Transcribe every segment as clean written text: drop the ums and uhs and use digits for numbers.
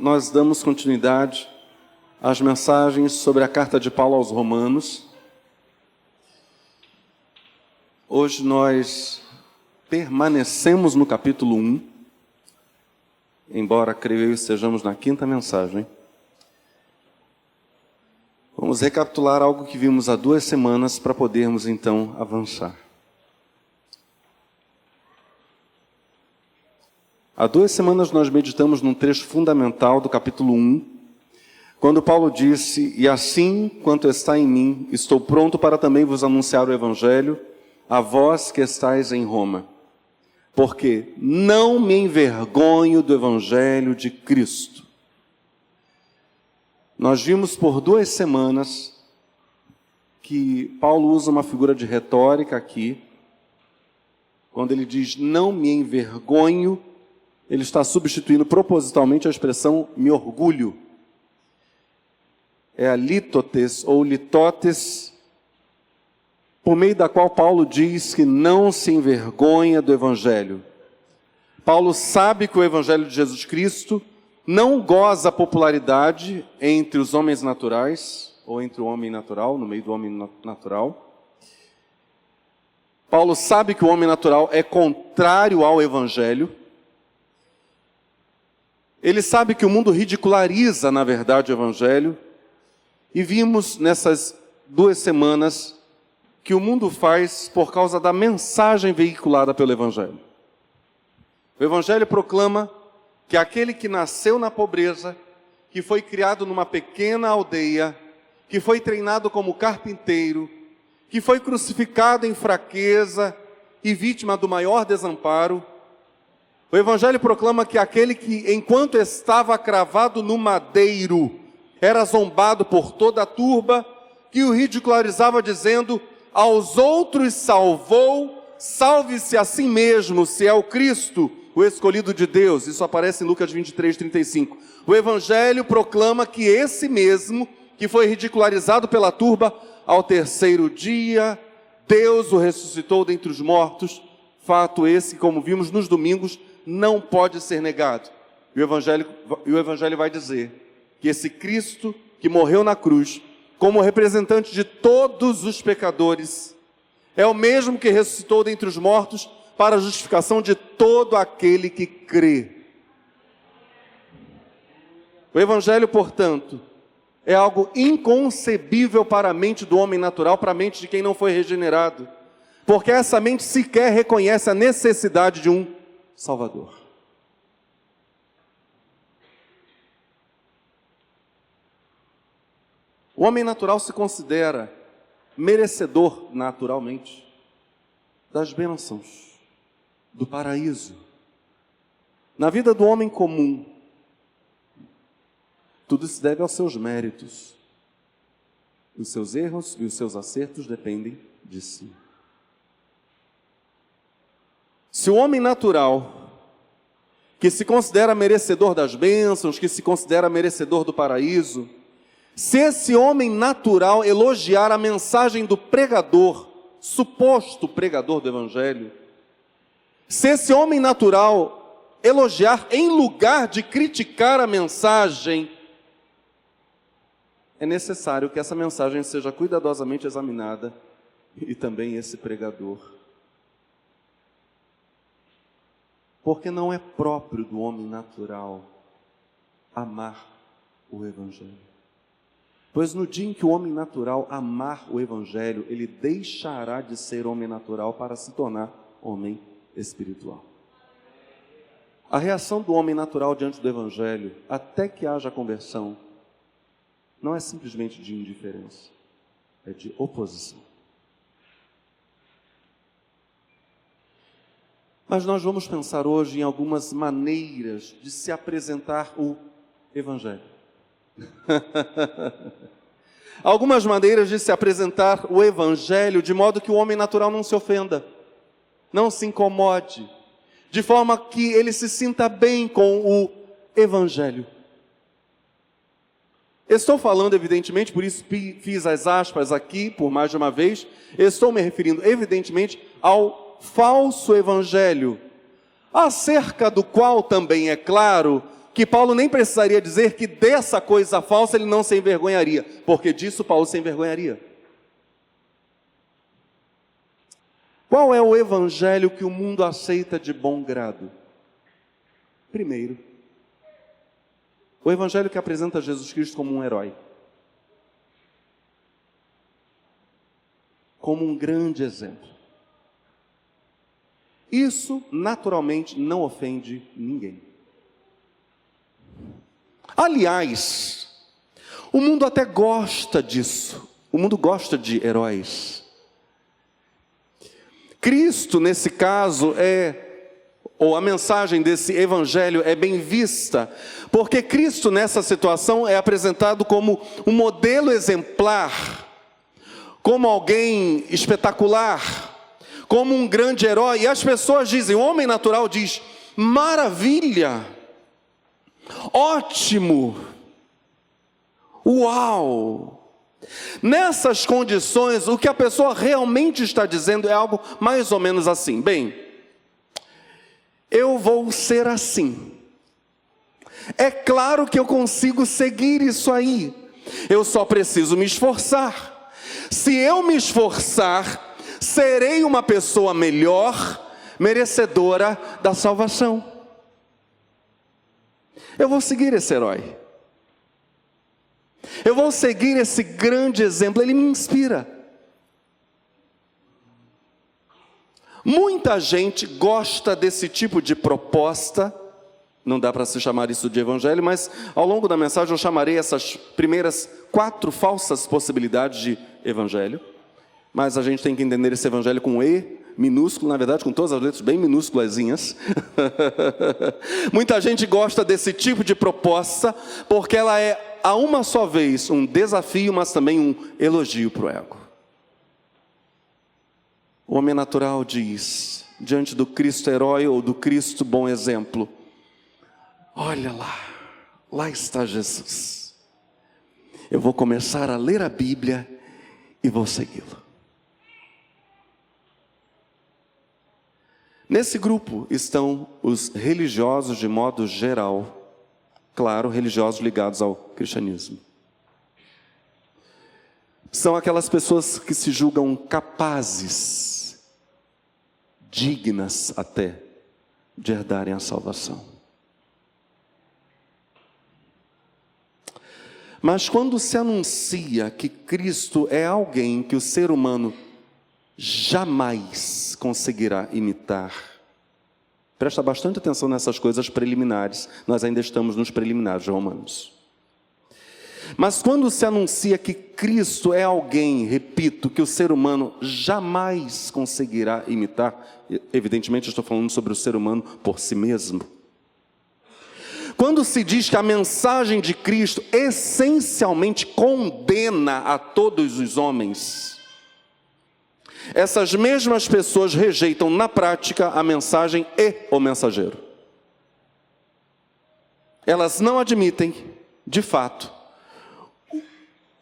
nós damos continuidade às mensagens sobre a carta de Paulo aos Romanos. Hoje nós permanecemos no capítulo 1, embora creio eu estejamos na quinta mensagem. Vamos recapitular algo que vimos há 2 semanas para podermos então avançar. Há 2 semanas nós meditamos num trecho fundamental do capítulo 1, quando Paulo disse: "E assim quanto está em mim, estou pronto para também vos anunciar o Evangelho, a vós que estáis em Roma. Porque não me envergonho do Evangelho de Cristo." Nós vimos por 2 semanas que Paulo usa uma figura de retórica aqui. Quando ele diz "não me envergonho", ele está substituindo propositalmente a expressão "me orgulho". É a litotes ou litotes, por meio da qual Paulo diz que não se envergonha do Evangelho. Paulo sabe que o Evangelho de Jesus Cristo não goza popularidade entre os homens naturais, ou entre o homem natural, no meio do homem natural. Paulo sabe que o homem natural é contrário ao Evangelho. Ele sabe que o mundo ridiculariza, na verdade, o Evangelho. E vimos nessas 2 semanas que o mundo faz por causa da mensagem veiculada pelo Evangelho. O Evangelho proclama que aquele que nasceu na pobreza, que foi criado numa pequena aldeia, que foi treinado como carpinteiro, que foi crucificado em fraqueza e vítima do maior desamparo, o Evangelho proclama que aquele que, enquanto estava cravado no madeiro, era zombado por toda a turba, que o ridicularizava dizendo: "Aos outros salvou, salve-se a si mesmo, se é o Cristo, o escolhido de Deus." Isso aparece em Lucas 23:35. O Evangelho proclama que esse mesmo, que foi ridicularizado pela turba, ao 3º dia, Deus o ressuscitou dentre os mortos. Fato esse, como vimos nos domingos, não pode ser negado. E o Evangelho vai dizer que esse Cristo que morreu na cruz, como representante de todos os pecadores, é o mesmo que ressuscitou dentre os mortos para a justificação de todo aquele que crê. O Evangelho, portanto, é algo inconcebível para a mente do homem natural, para a mente de quem não foi regenerado, porque essa mente sequer reconhece a necessidade de um Salvador. O homem natural se considera merecedor, naturalmente, das bênçãos, do paraíso. Na vida do homem comum, tudo se deve aos seus méritos. Os seus erros e os seus acertos dependem de si. Se o homem natural, que se considera merecedor das bênçãos, que se considera merecedor do paraíso, se esse homem natural elogiar a mensagem do pregador, suposto pregador do Evangelho, se esse homem natural elogiar em lugar de criticar a mensagem, é necessário que essa mensagem seja cuidadosamente examinada e também esse pregador. Porque não é próprio do homem natural amar o Evangelho. Pois no dia em que o homem natural amar o Evangelho, ele deixará de ser homem natural para se tornar homem espiritual. A reação do homem natural diante do Evangelho, até que haja conversão, não é simplesmente de indiferença, é de oposição. Mas nós vamos pensar hoje em algumas maneiras de se apresentar o Evangelho. Algumas maneiras de se apresentar o Evangelho de modo que o homem natural não se ofenda, não se incomode, de forma que ele se sinta bem com o Evangelho. Estou falando, evidentemente, por isso fiz as aspas aqui, por mais de uma vez, estou me referindo, evidentemente, ao falso evangelho, acerca do qual também, é claro, que Paulo nem precisaria dizer que dessa coisa falsa ele não se envergonharia, porque disso Paulo se envergonharia. Qual é o evangelho que o mundo aceita de bom grado? Primeiro, o evangelho que apresenta Jesus Cristo como um herói, como um grande exemplo. Isso, naturalmente, não ofende ninguém. Aliás, o mundo até gosta disso. O mundo gosta de heróis. Cristo, nesse caso, ou a mensagem desse evangelho é bem vista, porque Cristo, nessa situação, é apresentado como um modelo exemplar, como alguém espetacular, como um grande herói. E as pessoas dizem, o homem natural diz, maravilha, ótimo, uau. Nessas condições, o que a pessoa realmente está dizendo é algo mais ou menos assim: bem, eu vou ser assim. É claro que eu consigo seguir isso aí. Eu só preciso me esforçar. Se eu me esforçar, serei uma pessoa melhor, merecedora da salvação. Eu vou seguir esse herói. Eu vou seguir esse grande exemplo, ele me inspira. Muita gente gosta desse tipo de proposta, não dá para se chamar isso de evangelho, mas ao longo da mensagem eu chamarei essas primeiras 4 falsas possibilidades de evangelho. Mas a gente tem que entender esse evangelho com E minúsculo, na verdade com todas as letras bem minúsculazinhas. Muita gente gosta desse tipo de proposta, porque ela é a uma só vez um desafio, mas também um elogio para o ego. O homem natural diz, diante do Cristo herói ou do Cristo bom exemplo, olha lá está Jesus. Eu vou começar a ler a Bíblia e vou segui-lo. Nesse grupo estão os religiosos de modo geral, claro, religiosos ligados ao cristianismo. São aquelas pessoas que se julgam capazes, dignas até, de herdarem a salvação. Mas quando se anuncia que Cristo é alguém que o ser humano jamais conseguirá imitar, presta bastante atenção nessas coisas preliminares, nós ainda estamos nos preliminares de Romanos. Mas quando se anuncia que Cristo é alguém, repito, que o ser humano jamais conseguirá imitar, evidentemente eu estou falando sobre o ser humano por si mesmo. Quando se diz que a mensagem de Cristo essencialmente condena a todos os homens, essas mesmas pessoas rejeitam na prática a mensagem e o mensageiro. Elas não admitem, de fato,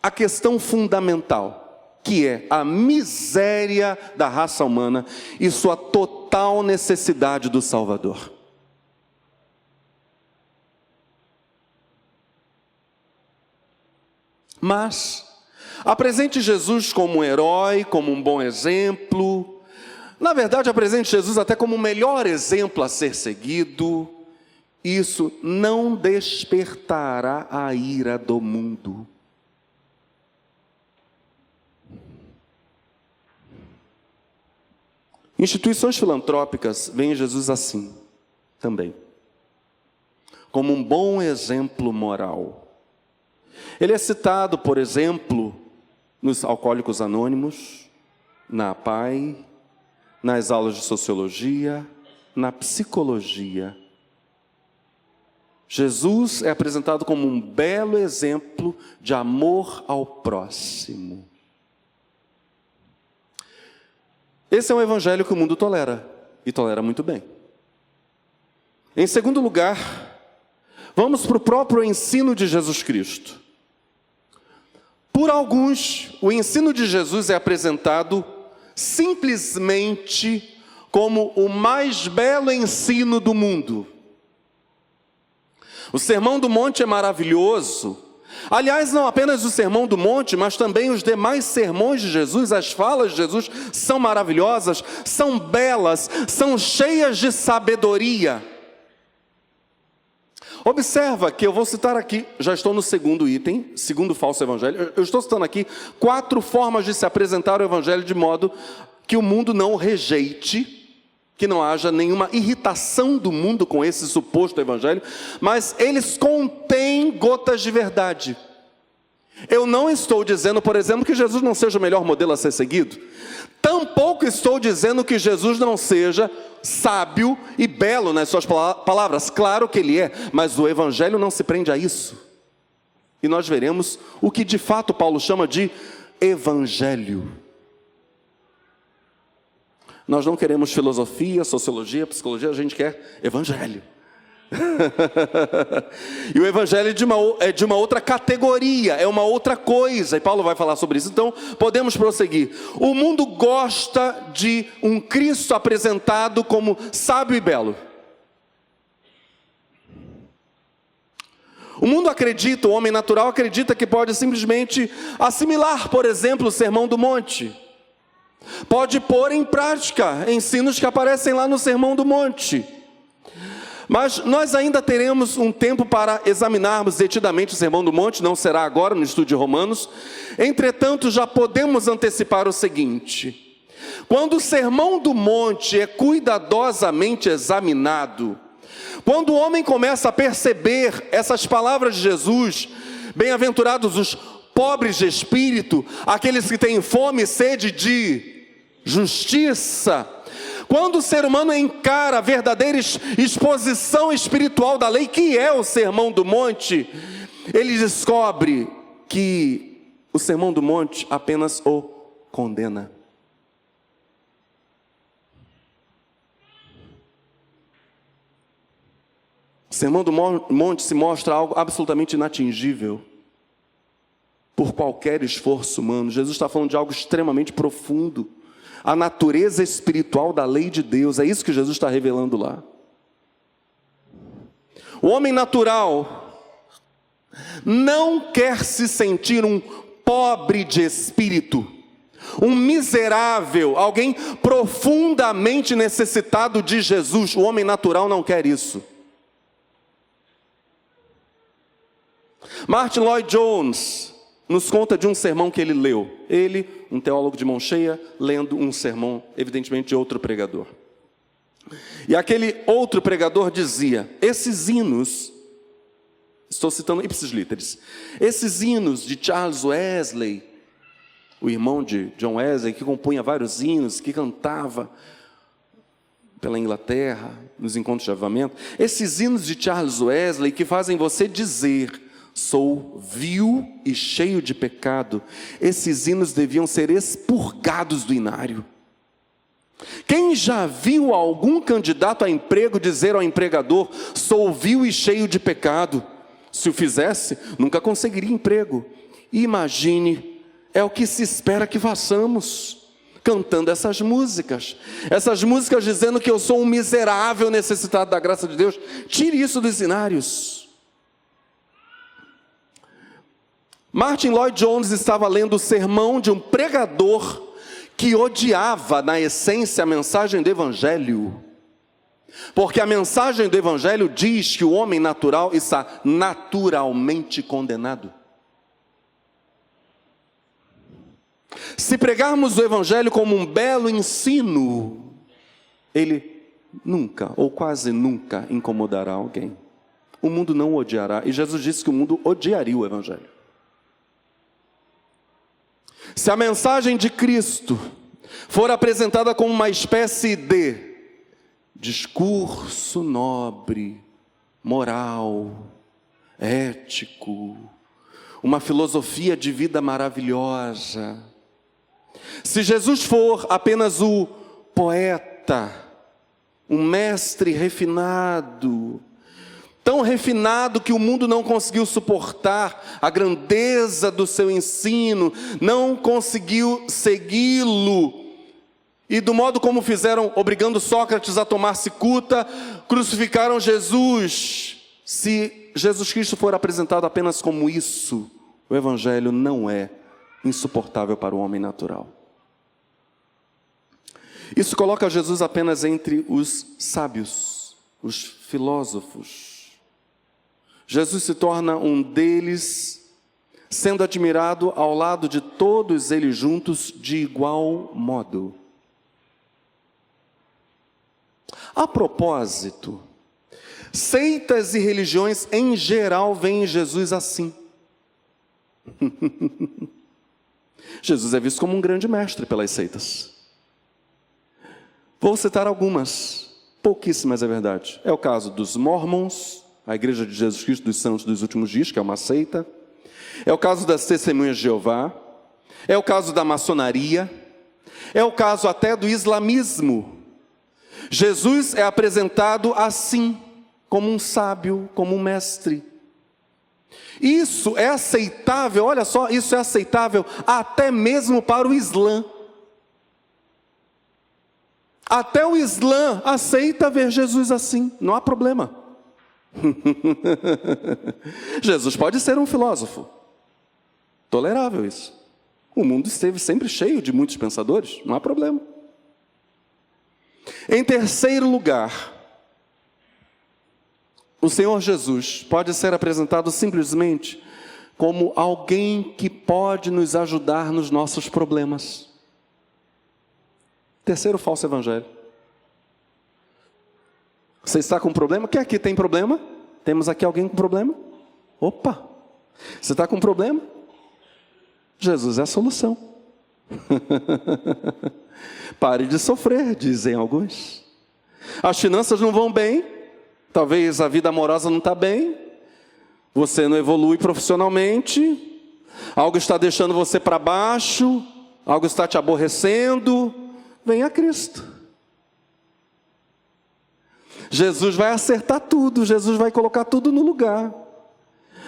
a questão fundamental, que é a miséria da raça humana e sua total necessidade do Salvador. Mas apresente Jesus como um herói, como um bom exemplo. Na verdade, apresente Jesus até como o melhor exemplo a ser seguido. Isso não despertará a ira do mundo. Instituições filantrópicas veem Jesus assim, também, como um bom exemplo moral. Ele é citado, por exemplo, nos Alcoólicos Anônimos, na APAI, nas aulas de sociologia, na psicologia. Jesus é apresentado como um belo exemplo de amor ao próximo. Esse é um evangelho que o mundo tolera, e tolera muito bem. Em segundo lugar, vamos para o próprio ensino de Jesus Cristo. Por alguns, o ensino de Jesus é apresentado simplesmente como o mais belo ensino do mundo. O Sermão do Monte é maravilhoso. Aliás, não apenas o Sermão do Monte, mas também os demais sermões de Jesus, as falas de Jesus são maravilhosas, são belas, são cheias de sabedoria. Observa que eu vou citar aqui, já estou no segundo item, segundo falso evangelho. Eu estou citando aqui 4 formas de se apresentar o evangelho de modo que o mundo não o rejeite, que não haja nenhuma irritação do mundo com esse suposto evangelho, mas eles contêm gotas de verdade. Eu não estou dizendo, por exemplo, que Jesus não seja o melhor modelo a ser seguido. Tampouco estou dizendo que Jesus não seja sábio e belo nas suas palavras. Claro que ele é, mas o evangelho não se prende a isso. E nós veremos o que de fato Paulo chama de evangelho. Nós não queremos filosofia, sociologia, psicologia, a gente quer evangelho. E o evangelho é de uma outra categoria, é uma outra coisa, e Paulo vai falar sobre isso. Então podemos prosseguir. O mundo gosta de um Cristo apresentado como sábio e belo. O mundo acredita, o homem natural acredita que pode simplesmente assimilar, por exemplo, o Sermão do Monte. Pode pôr em prática ensinos que aparecem lá no Sermão do Monte. Mas nós ainda teremos um tempo para examinarmos detidamente o Sermão do Monte, não será agora no estudo de Romanos. Entretanto, já podemos antecipar o seguinte: quando o Sermão do Monte é cuidadosamente examinado, quando o homem começa a perceber essas palavras de Jesus, bem-aventurados os pobres de espírito, aqueles que têm fome e sede de justiça, quando o ser humano encara a verdadeira exposição espiritual da lei, que é o Sermão do Monte, ele descobre que o Sermão do Monte apenas o condena. O Sermão do Monte se mostra algo absolutamente inatingível por qualquer esforço humano. Jesus está falando de algo extremamente profundo, a natureza espiritual da lei de Deus. É isso que Jesus está revelando lá. O homem natural não quer se sentir um pobre de espírito, um miserável, alguém profundamente necessitado de Jesus. O homem natural não quer isso. Martin Lloyd-Jones nos conta de um sermão que ele leu. Ele, um teólogo de mão cheia, lendo um sermão, evidentemente, de outro pregador. E aquele outro pregador dizia: esses hinos, estou citando ipsis literis, esses hinos de Charles Wesley, o irmão de John Wesley, que compunha vários hinos, que cantava pela Inglaterra, nos encontros de avivamento, esses hinos de Charles Wesley que fazem você dizer: sou vil e cheio de pecado, esses hinos deviam ser expurgados do inário. Quem já viu algum candidato a emprego dizer ao empregador: sou vil e cheio de pecado? Se o fizesse, nunca conseguiria emprego. Imagine, é o que se espera que façamos, cantando essas músicas dizendo que eu sou um miserável necessitado da graça de Deus. Tire isso dos inários. Martin Lloyd-Jones estava lendo o sermão de um pregador que odiava, na essência, a mensagem do Evangelho. Porque a mensagem do Evangelho diz que o homem natural está naturalmente condenado. Se pregarmos o Evangelho como um belo ensino, ele nunca, ou quase nunca, incomodará alguém. O mundo não o odiará. E Jesus disse que o mundo odiaria o Evangelho. Se a mensagem de Cristo for apresentada como uma espécie de discurso nobre, moral, ético, uma filosofia de vida maravilhosa, se Jesus for apenas o poeta, um mestre refinado, tão refinado que o mundo não conseguiu suportar a grandeza do seu ensino, não conseguiu segui-lo, e do modo como fizeram, obrigando Sócrates a tomar cicuta, crucificaram Jesus. Se Jesus Cristo for apresentado apenas como isso, o Evangelho não é insuportável para o homem natural. Isso coloca Jesus apenas entre os sábios, os filósofos. Jesus se torna um deles, sendo admirado ao lado de todos eles juntos de igual modo. A propósito, seitas e religiões em geral veem Jesus assim. Jesus é visto como um grande mestre pelas seitas. Vou citar algumas, pouquíssimas é verdade. É o caso dos Mormons, a Igreja de Jesus Cristo dos Santos dos Últimos Dias, que é uma seita. É o caso das Testemunhas de Jeová. É o caso da maçonaria. É o caso até do islamismo. Jesus é apresentado assim, como um sábio, como um mestre. Isso é aceitável, olha só, isso é aceitável até mesmo para o Islã. Até o Islã aceita ver Jesus assim, não há problema. Jesus pode ser um filósofo, tolerável isso. O mundo esteve sempre cheio de muitos pensadores, não há problema. Em terceiro lugar, o Senhor Jesus pode ser apresentado simplesmente como alguém que pode nos ajudar nos nossos problemas. Terceiro falso evangelho. Você está com problema? Quem aqui tem problema? Temos aqui alguém com problema? Opa! Você está com problema? Jesus é a solução. Pare de sofrer, dizem alguns. As finanças não vão bem, talvez a vida amorosa não está bem, você não evolui profissionalmente, algo está deixando você para baixo, algo está te aborrecendo. Venha a Cristo. Jesus vai acertar tudo, Jesus vai colocar tudo no lugar.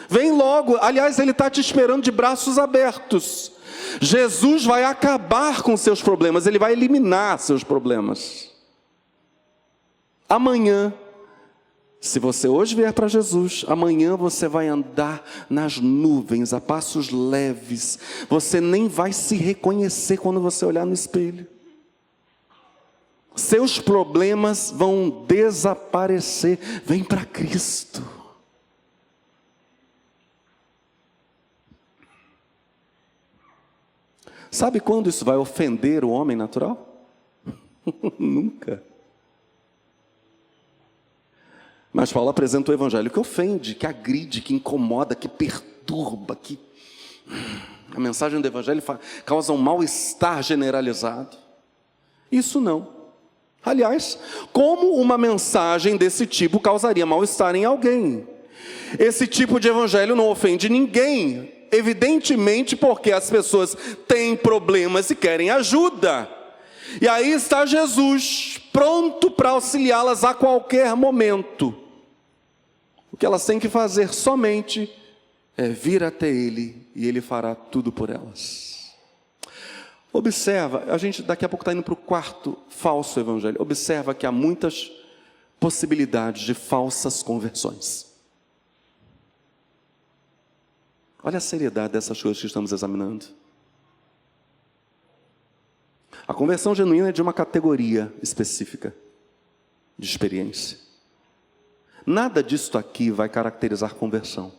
Vem logo, aliás, Ele está te esperando de braços abertos. Jesus vai acabar com seus problemas, Ele vai eliminar seus problemas. Amanhã, se você hoje vier para Jesus, amanhã você vai andar nas nuvens, a passos leves. Você nem vai se reconhecer quando você olhar no espelho. Seus problemas vão desaparecer. Vem para Cristo. Sabe quando isso vai ofender o homem natural? Nunca. Mas Paulo apresenta o evangelho que ofende, que agride, que incomoda, que perturba, que... A mensagem do evangelho causa um mal-estar generalizado. Isso não. Aliás, como uma mensagem desse tipo causaria mal-estar em alguém? Esse tipo de evangelho não ofende ninguém, evidentemente porque as pessoas têm problemas e querem ajuda. E aí está Jesus, pronto para auxiliá-las a qualquer momento. O que elas têm que fazer somente é vir até Ele, e Ele fará tudo por elas. Observa, a gente daqui a pouco está indo para o quarto falso evangelho. Observa que há muitas possibilidades de falsas conversões. Olha a seriedade dessas coisas que estamos examinando. A conversão genuína é de uma categoria específica de experiência. Nada disto aqui vai caracterizar conversão.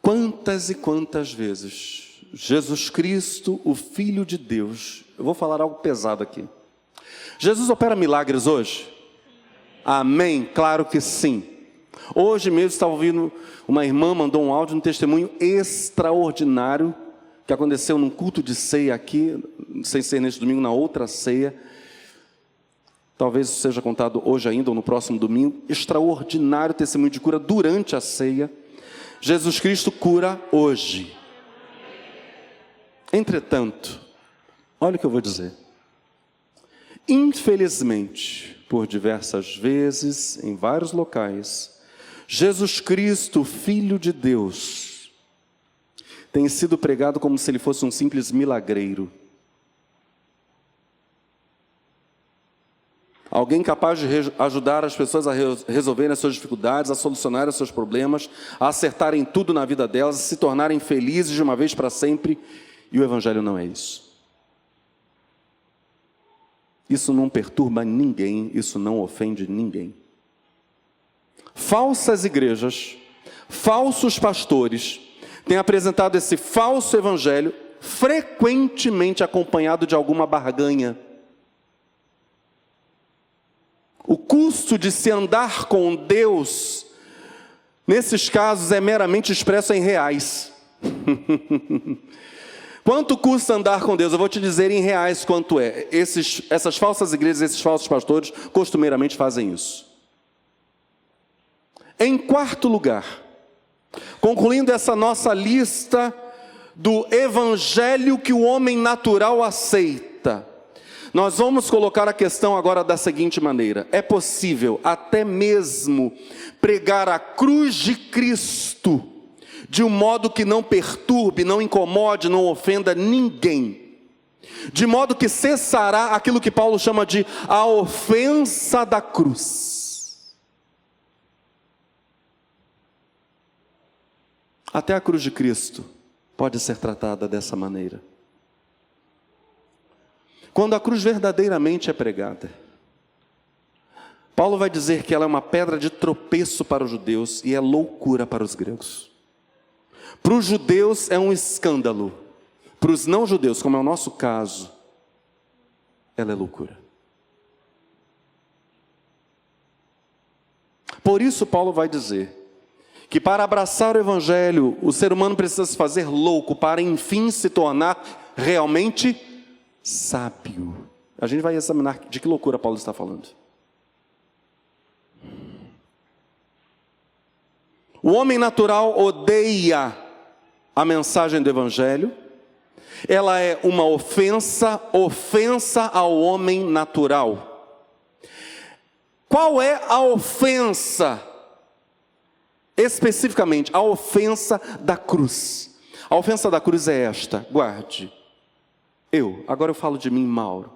Quantas e quantas vezes Jesus Cristo, o Filho de Deus, eu vou falar algo pesado aqui. Jesus opera milagres hoje? Amém? Claro que sim. Hoje mesmo estava ouvindo, uma irmã mandou um áudio, um testemunho extraordinário, que aconteceu num culto de ceia aqui, sem ser neste domingo, na outra ceia. Talvez isso seja contado hoje ainda ou no próximo domingo. Extraordinário testemunho de cura durante a ceia. Jesus Cristo cura hoje. Entretanto, olha o que eu vou dizer. Infelizmente, por diversas vezes, em vários locais, Jesus Cristo, Filho de Deus, tem sido pregado como se ele fosse um simples milagreiro. Alguém capaz de ajudar as pessoas a resolverem as suas dificuldades, a solucionarem os seus problemas, a acertarem tudo na vida delas, a se tornarem felizes de uma vez para sempre. E o Evangelho não é isso. Isso não perturba ninguém, isso não ofende ninguém. Falsas igrejas, falsos pastores têm apresentado esse falso evangelho, frequentemente acompanhado de alguma barganha. O custo de se andar com Deus, nesses casos, é meramente expresso em reais. Quanto custa andar com Deus? Eu vou te dizer em reais quanto é. Essas falsas igrejas, esses falsos pastores, costumeiramente fazem isso. Em quarto lugar, concluindo essa nossa lista do evangelho que o homem natural aceita, nós vamos colocar a questão agora da seguinte maneira: é possível até mesmo pregar a cruz de Cristo de um modo que não perturbe, não incomode, não ofenda ninguém, de modo que cessará aquilo que Paulo chama de a ofensa da cruz. Até a cruz de Cristo pode ser tratada dessa maneira. Quando a cruz verdadeiramente é pregada, Paulo vai dizer que ela é uma pedra de tropeço para os judeus e é loucura para os gregos. Para os judeus é um escândalo, para os não judeus, como é o nosso caso, ela é loucura. Por isso Paulo vai dizer que para abraçar o evangelho, o ser humano precisa se fazer louco para enfim se tornar realmente sábio. A gente vai examinar de que loucura Paulo está falando. O homem natural odeia a mensagem do evangelho. Ela é uma ofensa ao homem natural. Qual é a ofensa? Especificamente, a ofensa da cruz. A ofensa da cruz é esta, guarde. Agora eu falo de mim, Mauro.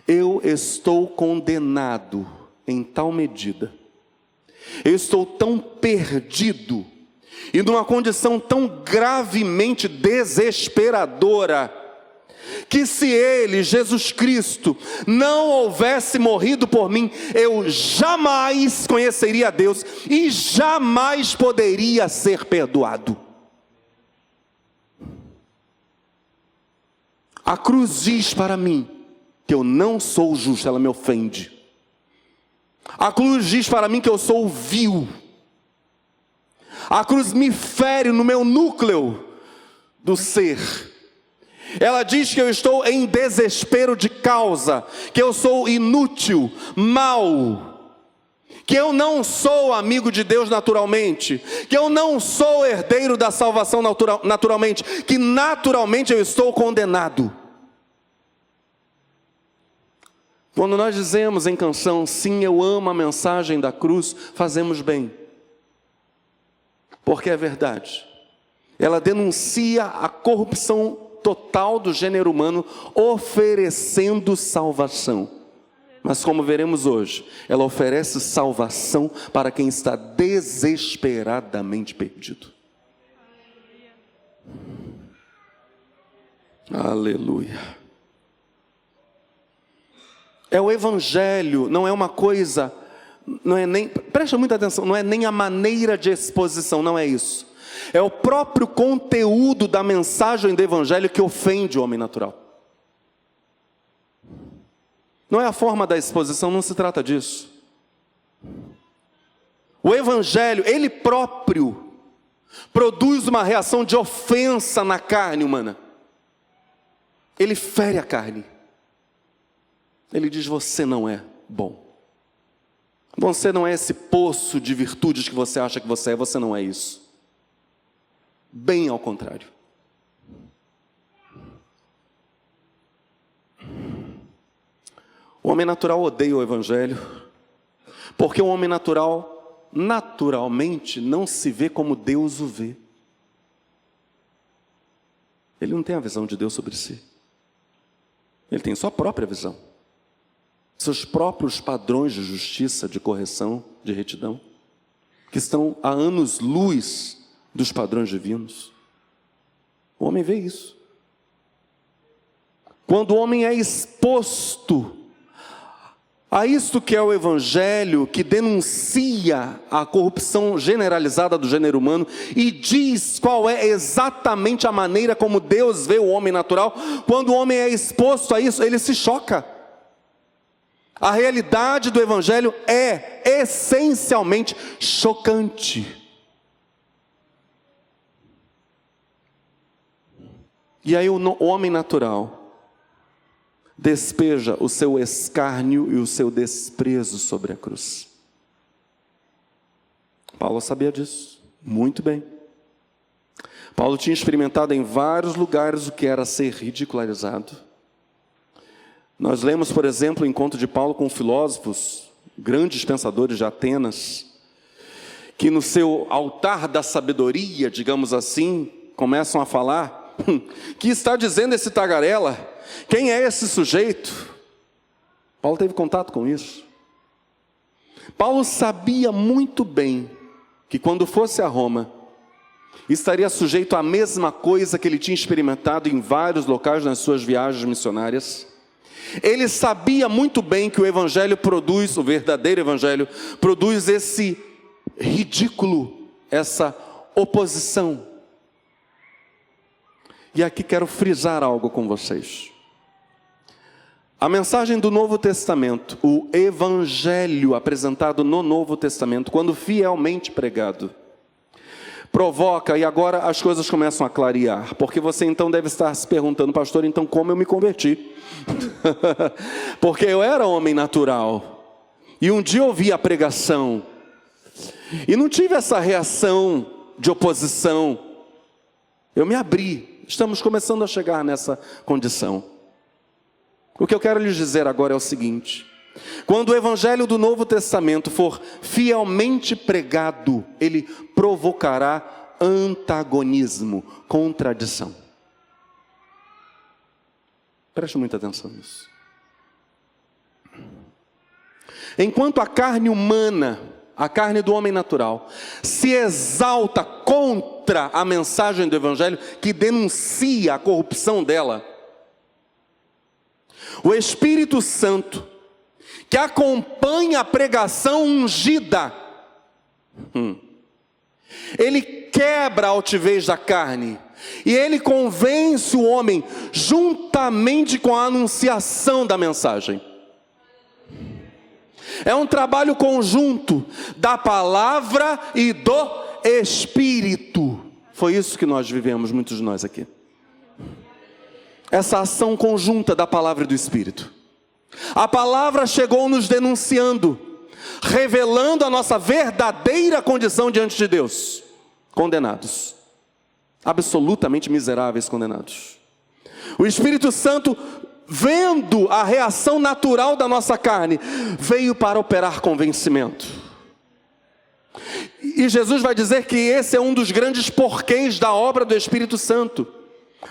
Eu estou condenado em tal medida. Eu estou tão perdido e numa condição tão gravemente desesperadora, que se Ele, Jesus Cristo, não houvesse morrido por mim, eu jamais conheceria a Deus e jamais poderia ser perdoado. A cruz diz para mim que eu não sou justo, ela me ofende. A cruz diz para mim que eu sou vil. A cruz me fere no meu núcleo do ser. Ela diz que eu estou em desespero de causa, que eu sou inútil, mau, que eu não sou amigo de Deus naturalmente, que eu não sou herdeiro da salvação naturalmente, que naturalmente eu estou condenado. Quando nós dizemos em canção, sim, eu amo a mensagem da cruz, fazemos bem. Porque é verdade. Ela denuncia a corrupção total do gênero humano, oferecendo salvação. Mas como veremos hoje, ela oferece salvação para quem está desesperadamente perdido. Aleluia. É o evangelho, não é uma coisa, não é nem, presta muita atenção, não é nem a maneira de exposição, não é isso. É o próprio conteúdo da mensagem do evangelho que ofende o homem natural. Não é a forma da exposição, não se trata disso. O evangelho, ele próprio, produz uma reação de ofensa na carne humana. Ele fere a carne. Ele diz, você não é bom. Você não é esse poço de virtudes que você acha que você não é isso. Bem ao contrário. O homem natural odeia o evangelho, porque o homem natural, naturalmente, não se vê como Deus o vê. Ele não tem a visão de Deus sobre si. Ele tem sua própria visão. seus próprios padrões de justiça, de correção, de retidão, que estão a anos-luz dos padrões divinos. O homem vê isso. Quando o homem é exposto a isto que é o Evangelho, que denuncia a corrupção generalizada do gênero humano e diz qual é exatamente a maneira como Deus vê o homem natural, quando o homem é exposto a isso, ele se choca. A realidade do Evangelho é essencialmente chocante. E aí o homem natural despeja o seu escárnio e o seu desprezo sobre a cruz. Paulo sabia disso muito bem. Paulo tinha experimentado em vários lugares o que era ser ridicularizado. Nós lemos, por exemplo, o encontro de Paulo com filósofos, grandes pensadores de Atenas, que no seu altar da sabedoria, digamos assim, começam a falar: que está dizendo esse tagarela? Quem é esse sujeito? Paulo teve contato com isso. Paulo sabia muito bem que quando fosse a Roma, estaria sujeito à mesma coisa que ele tinha experimentado em vários locais nas suas viagens missionárias. Ele sabia muito bem que o Evangelho produz, o verdadeiro Evangelho, produz esse ridículo, essa oposição. E aqui quero frisar algo com vocês. A mensagem do Novo Testamento, o Evangelho apresentado no Novo Testamento, quando fielmente pregado, provoca, e agora as coisas começam a clarear, porque você então deve estar se perguntando: pastor, então como eu me converti? Porque eu era homem natural, e um dia ouvi a pregação, e não tive essa reação de oposição, eu me abri. Estamos começando a chegar nessa condição. O que eu quero lhes dizer agora é o seguinte: quando o Evangelho do Novo Testamento for fielmente pregado, ele provocará antagonismo, contradição. Preste muita atenção nisso. Enquanto a carne humana, a carne do homem natural, se exalta contra a mensagem do Evangelho, que denuncia a corrupção dela, o Espírito Santo, que acompanha a pregação ungida, ele quebra a altivez da carne, e ele convence o homem, juntamente com a anunciação da mensagem. É um trabalho conjunto da palavra e do Espírito. Foi isso que nós vivemos, muitos de nós aqui. Essa ação conjunta da palavra e do Espírito. A palavra chegou nos denunciando, revelando a nossa verdadeira condição diante de Deus. Condenados. Absolutamente miseráveis condenados. O Espírito Santo, vendo a reação natural da nossa carne, veio para operar convencimento. E Jesus vai dizer que esse é um dos grandes porquês da obra do Espírito Santo.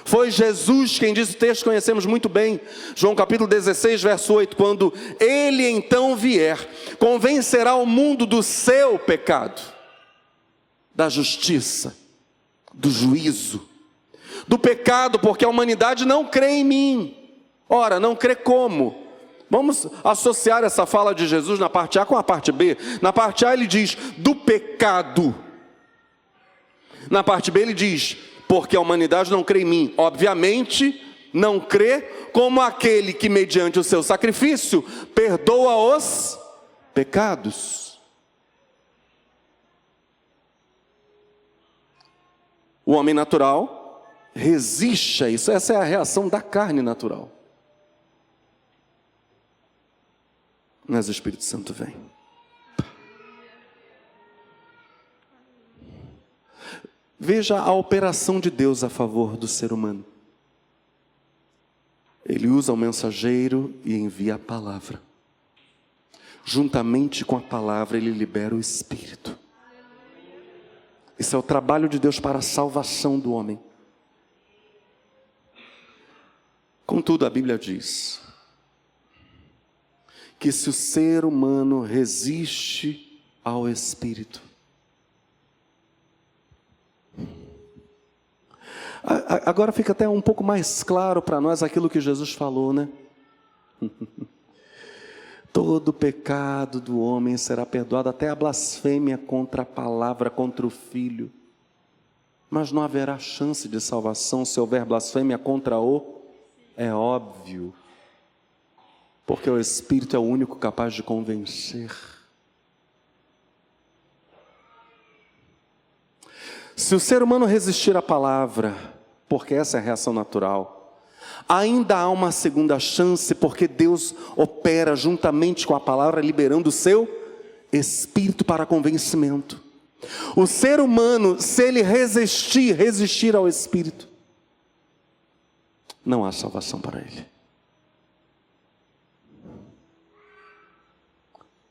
Foi Jesus quem disse, o texto conhecemos muito bem, João capítulo 16, verso 8, quando Ele então vier, convencerá o mundo do seu pecado, da justiça, do juízo, do pecado, porque a humanidade não crê em mim. Ora, não crê como? Vamos associar essa fala de Jesus na parte A com a parte B. Na parte A ele diz, do pecado. Na parte B ele diz, porque a humanidade não crê em mim. Obviamente, não crê como aquele que, mediante o seu sacrifício, perdoa os pecados. O homem natural resiste a isso. Essa é a reação da carne natural. Mas o Espírito Santo vem. Veja a operação de Deus a favor do ser humano. Ele usa o mensageiro e envia a palavra. Juntamente com a palavra, ele libera o Espírito. Esse é o trabalho de Deus para a salvação do homem. Contudo, a Bíblia diz que se o ser humano resiste ao Espírito. Agora fica até um pouco mais claro para nós aquilo que Jesus falou, né? Todo pecado do homem será perdoado, até a blasfêmia contra a palavra, contra o Filho. Mas não haverá chance de salvação se houver blasfêmia contra o... É óbvio. Porque o Espírito é o único capaz de convencer. Se o ser humano resistir à palavra, porque essa é a reação natural, ainda há uma segunda chance, porque Deus opera juntamente com a palavra, liberando o seu Espírito para convencimento. O ser humano, se ele resistir ao Espírito, não há salvação para ele.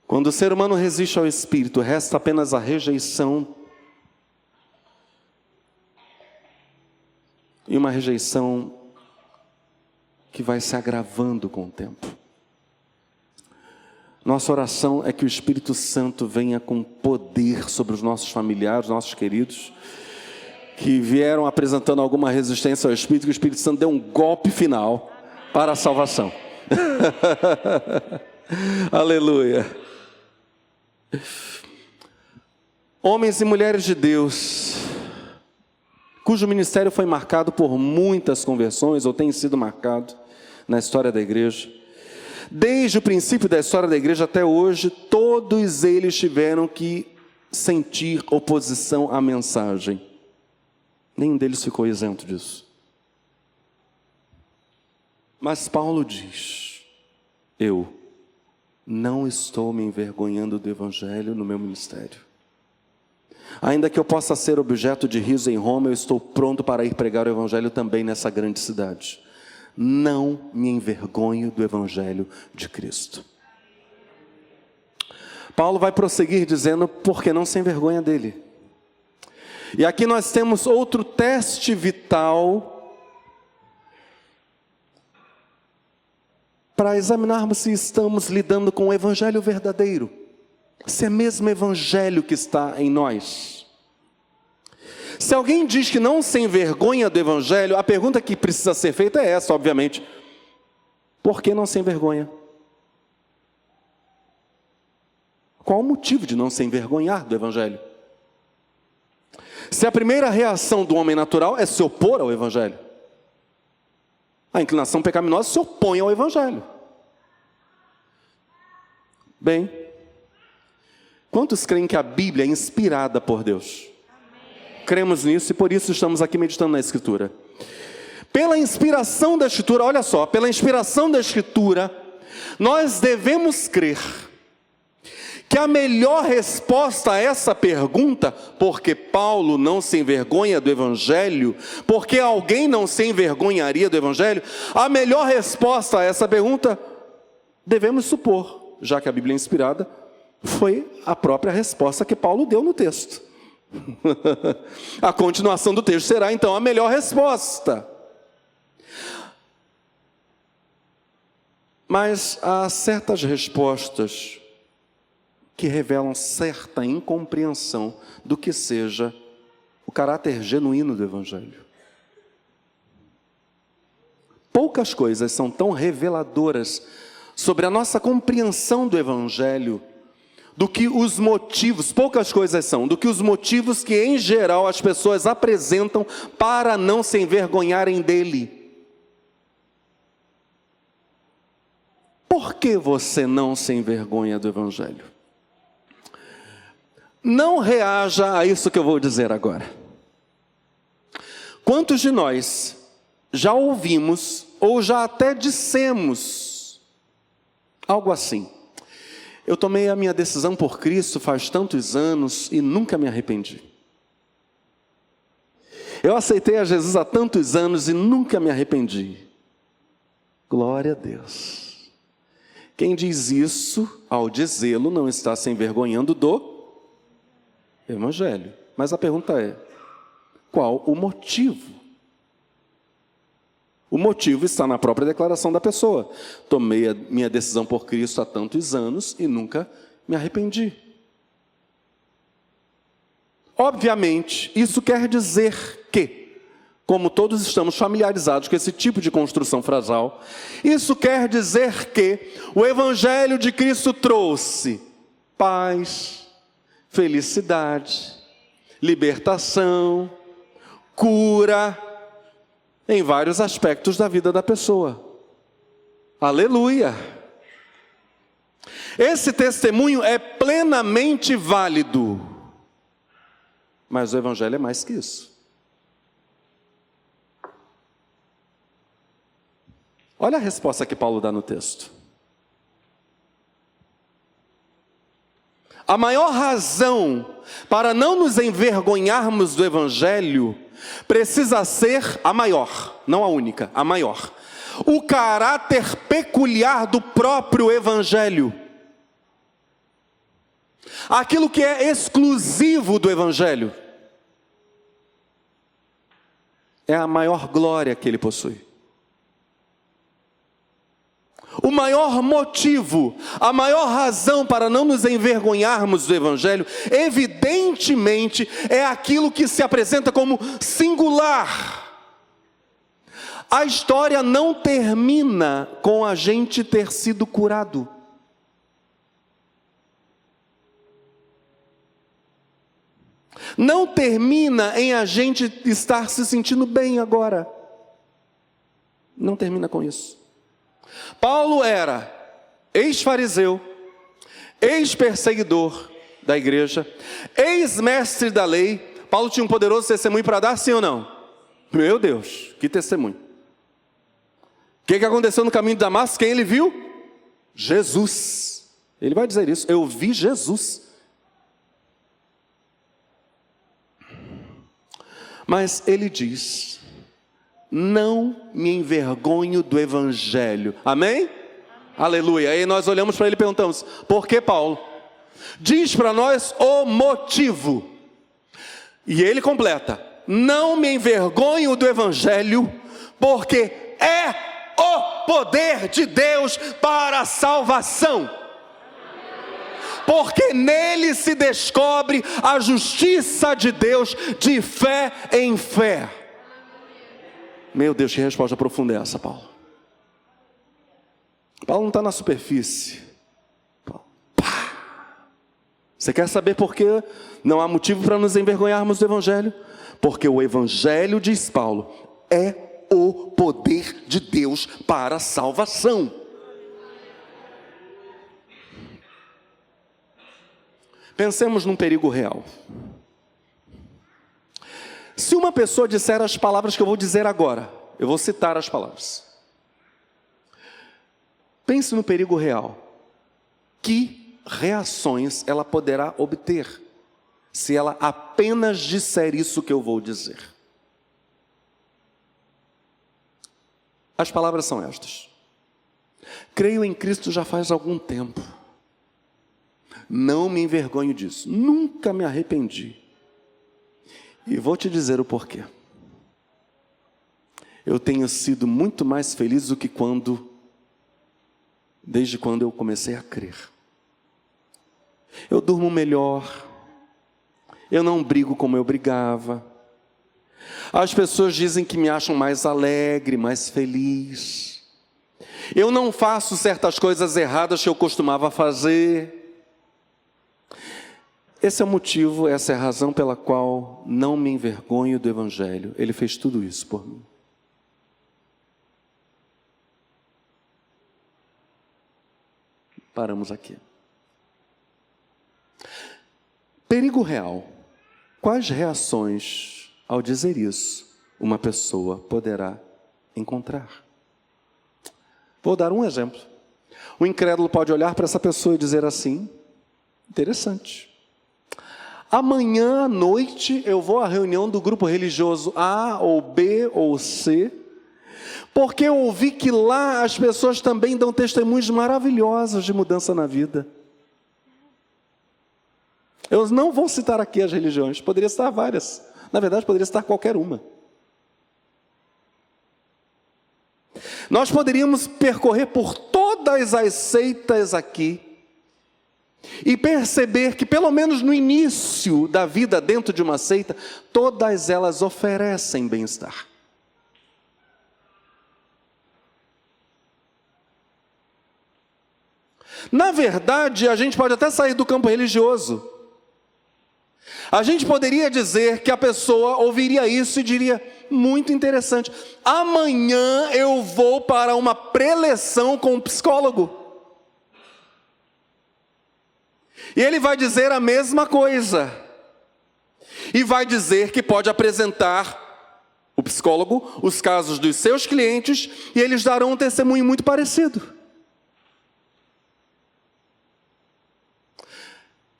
Quando o ser humano resiste ao Espírito, resta apenas a rejeição. E uma rejeição que vai se agravando com o tempo. Nossa oração é que o Espírito Santo venha com poder sobre os nossos familiares, nossos queridos, que vieram apresentando alguma resistência ao Espírito, que o Espírito Santo dê um golpe final para a salvação. Aleluia. Homens e mulheres de Deus, cujo ministério foi marcado por muitas conversões, ou tem sido marcado na história da igreja. Desde o princípio da história da igreja até hoje, todos eles tiveram que sentir oposição à mensagem. Nenhum deles ficou isento disso. Mas Paulo diz: eu não estou me envergonhando do Evangelho no meu ministério. Ainda que eu possa ser objeto de riso em Roma, eu estou pronto para ir pregar o Evangelho também nessa grande cidade. Não me envergonho do Evangelho de Cristo. Paulo vai prosseguir dizendo, porque não se envergonha dele. E aqui nós temos outro teste vital para examinarmos se estamos lidando com o Evangelho verdadeiro. Se é mesmo o Evangelho que está em nós. Se alguém diz que não se envergonha do Evangelho, a pergunta que precisa ser feita é essa, obviamente. Por que não se envergonha? Qual o motivo de não se envergonhar do Evangelho? Se a primeira reação do homem natural é se opor ao Evangelho, a inclinação pecaminosa se opõe ao Evangelho. Bem, quantos creem que a Bíblia é inspirada por Deus? Cremos nisso e por isso estamos aqui meditando na Escritura. Pela inspiração da Escritura, olha só, pela inspiração da Escritura, nós devemos crer que a melhor resposta a essa pergunta, porque Paulo não se envergonha do Evangelho, porque alguém não se envergonharia do Evangelho, a melhor resposta a essa pergunta, devemos supor, já que a Bíblia é inspirada, foi a própria resposta que Paulo deu no texto. A continuação do texto será então a melhor resposta. Mas há certas respostas que revelam certa incompreensão do que seja o caráter genuíno do Evangelho. Poucas coisas são tão reveladoras sobre a nossa compreensão do Evangelho do que os motivos, poucas coisas são, do que os motivos que em geral as pessoas apresentam para não se envergonharem dele. Por que você não se envergonha do Evangelho? Não reaja a isso que eu vou dizer agora. Quantos de nós já ouvimos ou já até dissemos algo assim? Eu tomei a minha decisão por Cristo faz tantos anos e nunca me arrependi. Eu aceitei a Jesus há tantos anos e nunca me arrependi. Glória a Deus. Quem diz isso, ao dizê-lo, não está se envergonhando do Evangelho. Mas a pergunta é, qual o motivo? O motivo está na própria declaração da pessoa. Tomei a minha decisão por Cristo há tantos anos e nunca me arrependi. Obviamente, isso quer dizer que, como todos estamos familiarizados com esse tipo de construção frasal, isso quer dizer que o Evangelho de Cristo trouxe paz, felicidade, libertação, cura, em vários aspectos da vida da pessoa. Aleluia! Esse testemunho é plenamente válido, mas o Evangelho é mais que isso. Olha a resposta que Paulo dá no texto. A maior razão para não nos envergonharmos do Evangelho precisa ser a maior, não a única, a maior. O caráter peculiar do próprio Evangelho. Aquilo que é exclusivo do Evangelho. É a maior glória que ele possui. O maior motivo, a maior razão para não nos envergonharmos do Evangelho, evidentemente, é aquilo que se apresenta como singular. A história não termina com a gente ter sido curado. Não termina em a gente estar se sentindo bem agora. Não termina com isso. Paulo era ex-fariseu, ex-perseguidor da igreja, ex-mestre da lei. Paulo tinha um poderoso testemunho para dar, sim ou não? Meu Deus, que testemunho. O que aconteceu no caminho de Damasco? Quem ele viu? Jesus. Ele vai dizer isso, eu vi Jesus. Mas ele diz: não me envergonho do Evangelho. Amém? Aleluia. Aí nós olhamos para ele e perguntamos: por que, Paulo? Diz para nós o motivo. E ele completa: não me envergonho do Evangelho, porque é o poder de Deus para a salvação. Porque nele se descobre a justiça de Deus de fé em fé. Meu Deus, que resposta profunda é essa, Paulo? Paulo não está na superfície. Você quer saber por que não há motivo para nos envergonharmos do Evangelho? Porque o Evangelho, diz Paulo, é o poder de Deus para a salvação. Pensemos num perigo real. Se uma pessoa disser as palavras que eu vou dizer agora, eu vou citar as palavras. Pense no perigo real. Que reações ela poderá obter se ela apenas disser isso que eu vou dizer? As palavras são estas: creio em Cristo já faz algum tempo. Não me envergonho disso. Nunca me arrependi. E vou te dizer o porquê. Eu tenho sido muito mais feliz do que desde quando eu comecei a crer. Eu durmo melhor. Eu não brigo como eu brigava. As pessoas dizem que me acham mais alegre, mais feliz. Eu não faço certas coisas erradas que eu costumava fazer. Esse é o motivo, essa é a razão pela qual não me envergonho do Evangelho. Ele fez tudo isso por mim. Paramos aqui. Perigo real. Quais reações, ao dizer isso, uma pessoa poderá encontrar? Vou dar um exemplo. O incrédulo pode olhar para essa pessoa e dizer assim: interessante. Amanhã à noite eu vou à reunião do grupo religioso A ou B ou C, porque eu ouvi que lá as pessoas também dão testemunhos maravilhosos de mudança na vida. Eu não vou citar aqui as religiões, poderia citar várias. Na verdade, poderia citar qualquer uma. Nós poderíamos percorrer por todas as seitas aqui e perceber que, pelo menos no início da vida dentro de uma seita, todas elas oferecem bem-estar. Na verdade, a gente pode até sair do campo religioso. A gente poderia dizer que a pessoa ouviria isso e diria: muito interessante, amanhã eu vou para uma preleção com um psicólogo. E ele vai dizer a mesma coisa. E vai dizer que pode apresentar o psicólogo os casos dos seus clientes e eles darão um testemunho muito parecido.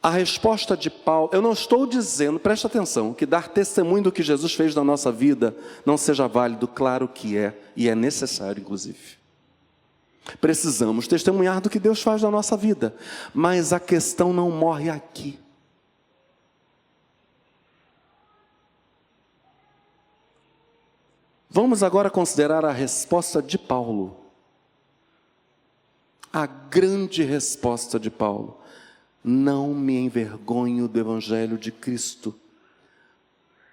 A resposta de Paulo, eu não estou dizendo, presta atenção, que dar testemunho do que Jesus fez na nossa vida não seja válido, claro que é, e é necessário inclusive. Precisamos testemunhar do que Deus faz na nossa vida, mas a questão não morre aqui. Vamos agora considerar a resposta de Paulo. A grande resposta de Paulo. Não me envergonho do Evangelho de Cristo.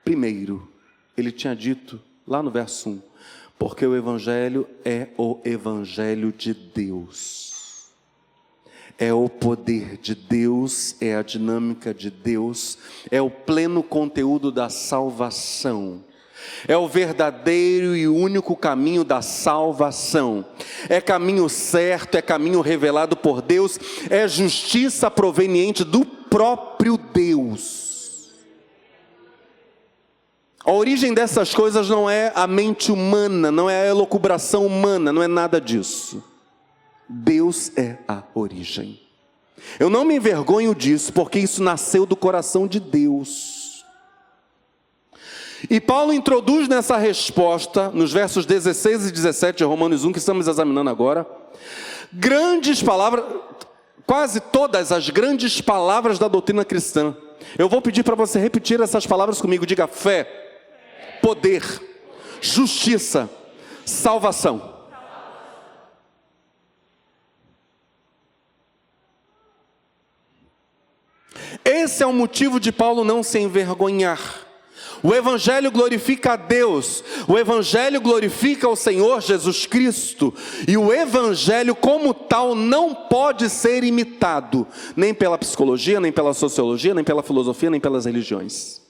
Primeiro, ele tinha dito lá no verso 1, porque o Evangelho é o Evangelho de Deus. É o poder de Deus, é a dinâmica de Deus, é o pleno conteúdo da salvação. É o verdadeiro e único caminho da salvação. É caminho certo, é caminho revelado por Deus, é justiça proveniente do próprio Deus. A origem dessas coisas não é a mente humana, não é a elucubração humana, não é nada disso. Deus é a origem. Eu não me envergonho disso, porque isso nasceu do coração de Deus. E Paulo introduz nessa resposta, nos versos 16 e 17 de Romanos 1, que estamos examinando agora, grandes palavras, quase todas as grandes palavras da doutrina cristã. Eu vou pedir para você repetir essas palavras comigo. Diga: fé, poder, justiça, salvação. Esse é o motivo de Paulo não se envergonhar. O Evangelho glorifica a Deus, o Evangelho glorifica o Senhor Jesus Cristo, e o Evangelho como tal não pode ser imitado, nem pela psicologia, nem pela sociologia, nem pela filosofia, nem pelas religiões.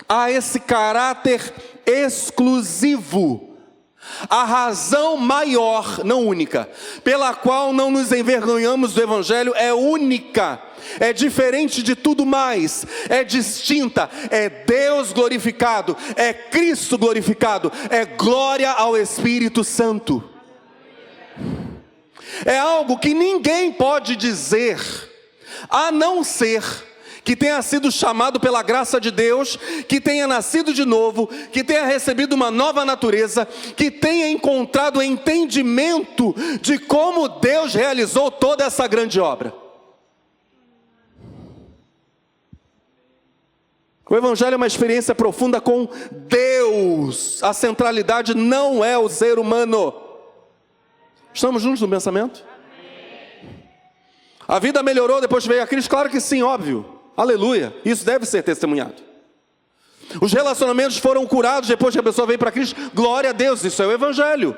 Há esse caráter exclusivo. A razão maior, não única, pela qual não nos envergonhamos do Evangelho é única, é diferente de tudo mais, é distinta, é Deus glorificado, é Cristo glorificado, é glória ao Espírito Santo. É algo que ninguém pode dizer, a não ser que tenha sido chamado pela graça de Deus, que tenha nascido de novo, que tenha recebido uma nova natureza, que tenha encontrado entendimento de como Deus realizou toda essa grande obra. O Evangelho é uma experiência profunda com Deus. A centralidade não é o ser humano. Estamos juntos no pensamento? A vida melhorou depois que veio a Cristo? Claro que sim, óbvio. Aleluia, isso deve ser testemunhado. Os relacionamentos foram curados depois que a pessoa veio para Cristo? Glória a Deus, isso é o Evangelho.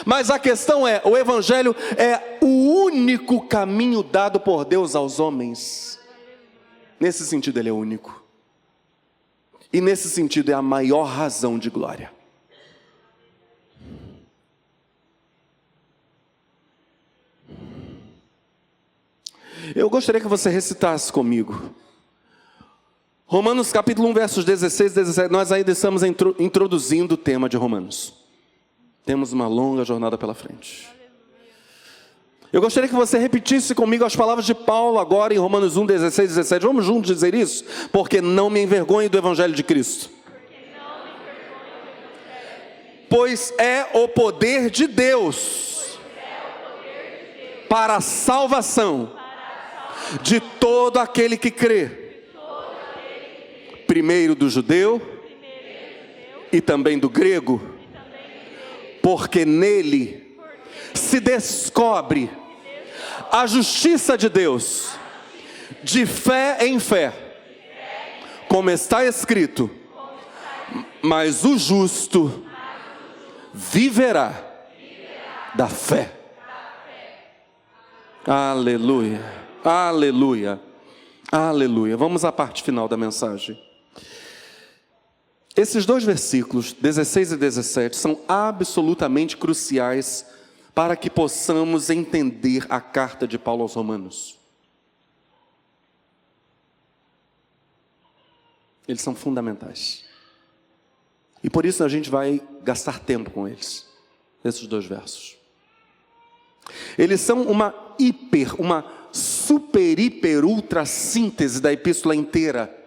Mas a questão é, o Evangelho é o único caminho dado por Deus aos homens. Nesse sentido ele é único. E nesse sentido é a maior razão de glória. Eu gostaria que você recitasse comigo Romanos capítulo 1, versos 16 e 17. Nós ainda estamos introduzindo o tema de Romanos. Temos uma longa jornada pela frente. Eu gostaria que você repetisse comigo as palavras de Paulo agora em Romanos 1, 16 e 17. Vamos juntos dizer isso? Porque não me envergonho do Evangelho de Cristo. Pois é o poder de Deus para a salvação de todo aquele que crê. Primeiro do judeu e também do grego, porque nele se descobre a justiça de Deus, de fé em fé, como está escrito, mas o justo viverá da fé. Aleluia, aleluia, aleluia. Vamos à parte final da mensagem. Esses dois versículos, 16 e 17, são absolutamente cruciais para que possamos entender a carta de Paulo aos Romanos. Eles são fundamentais. E por isso a gente vai gastar tempo com eles, esses dois versos. Eles são uma super, hiper, ultra síntese da epístola inteira.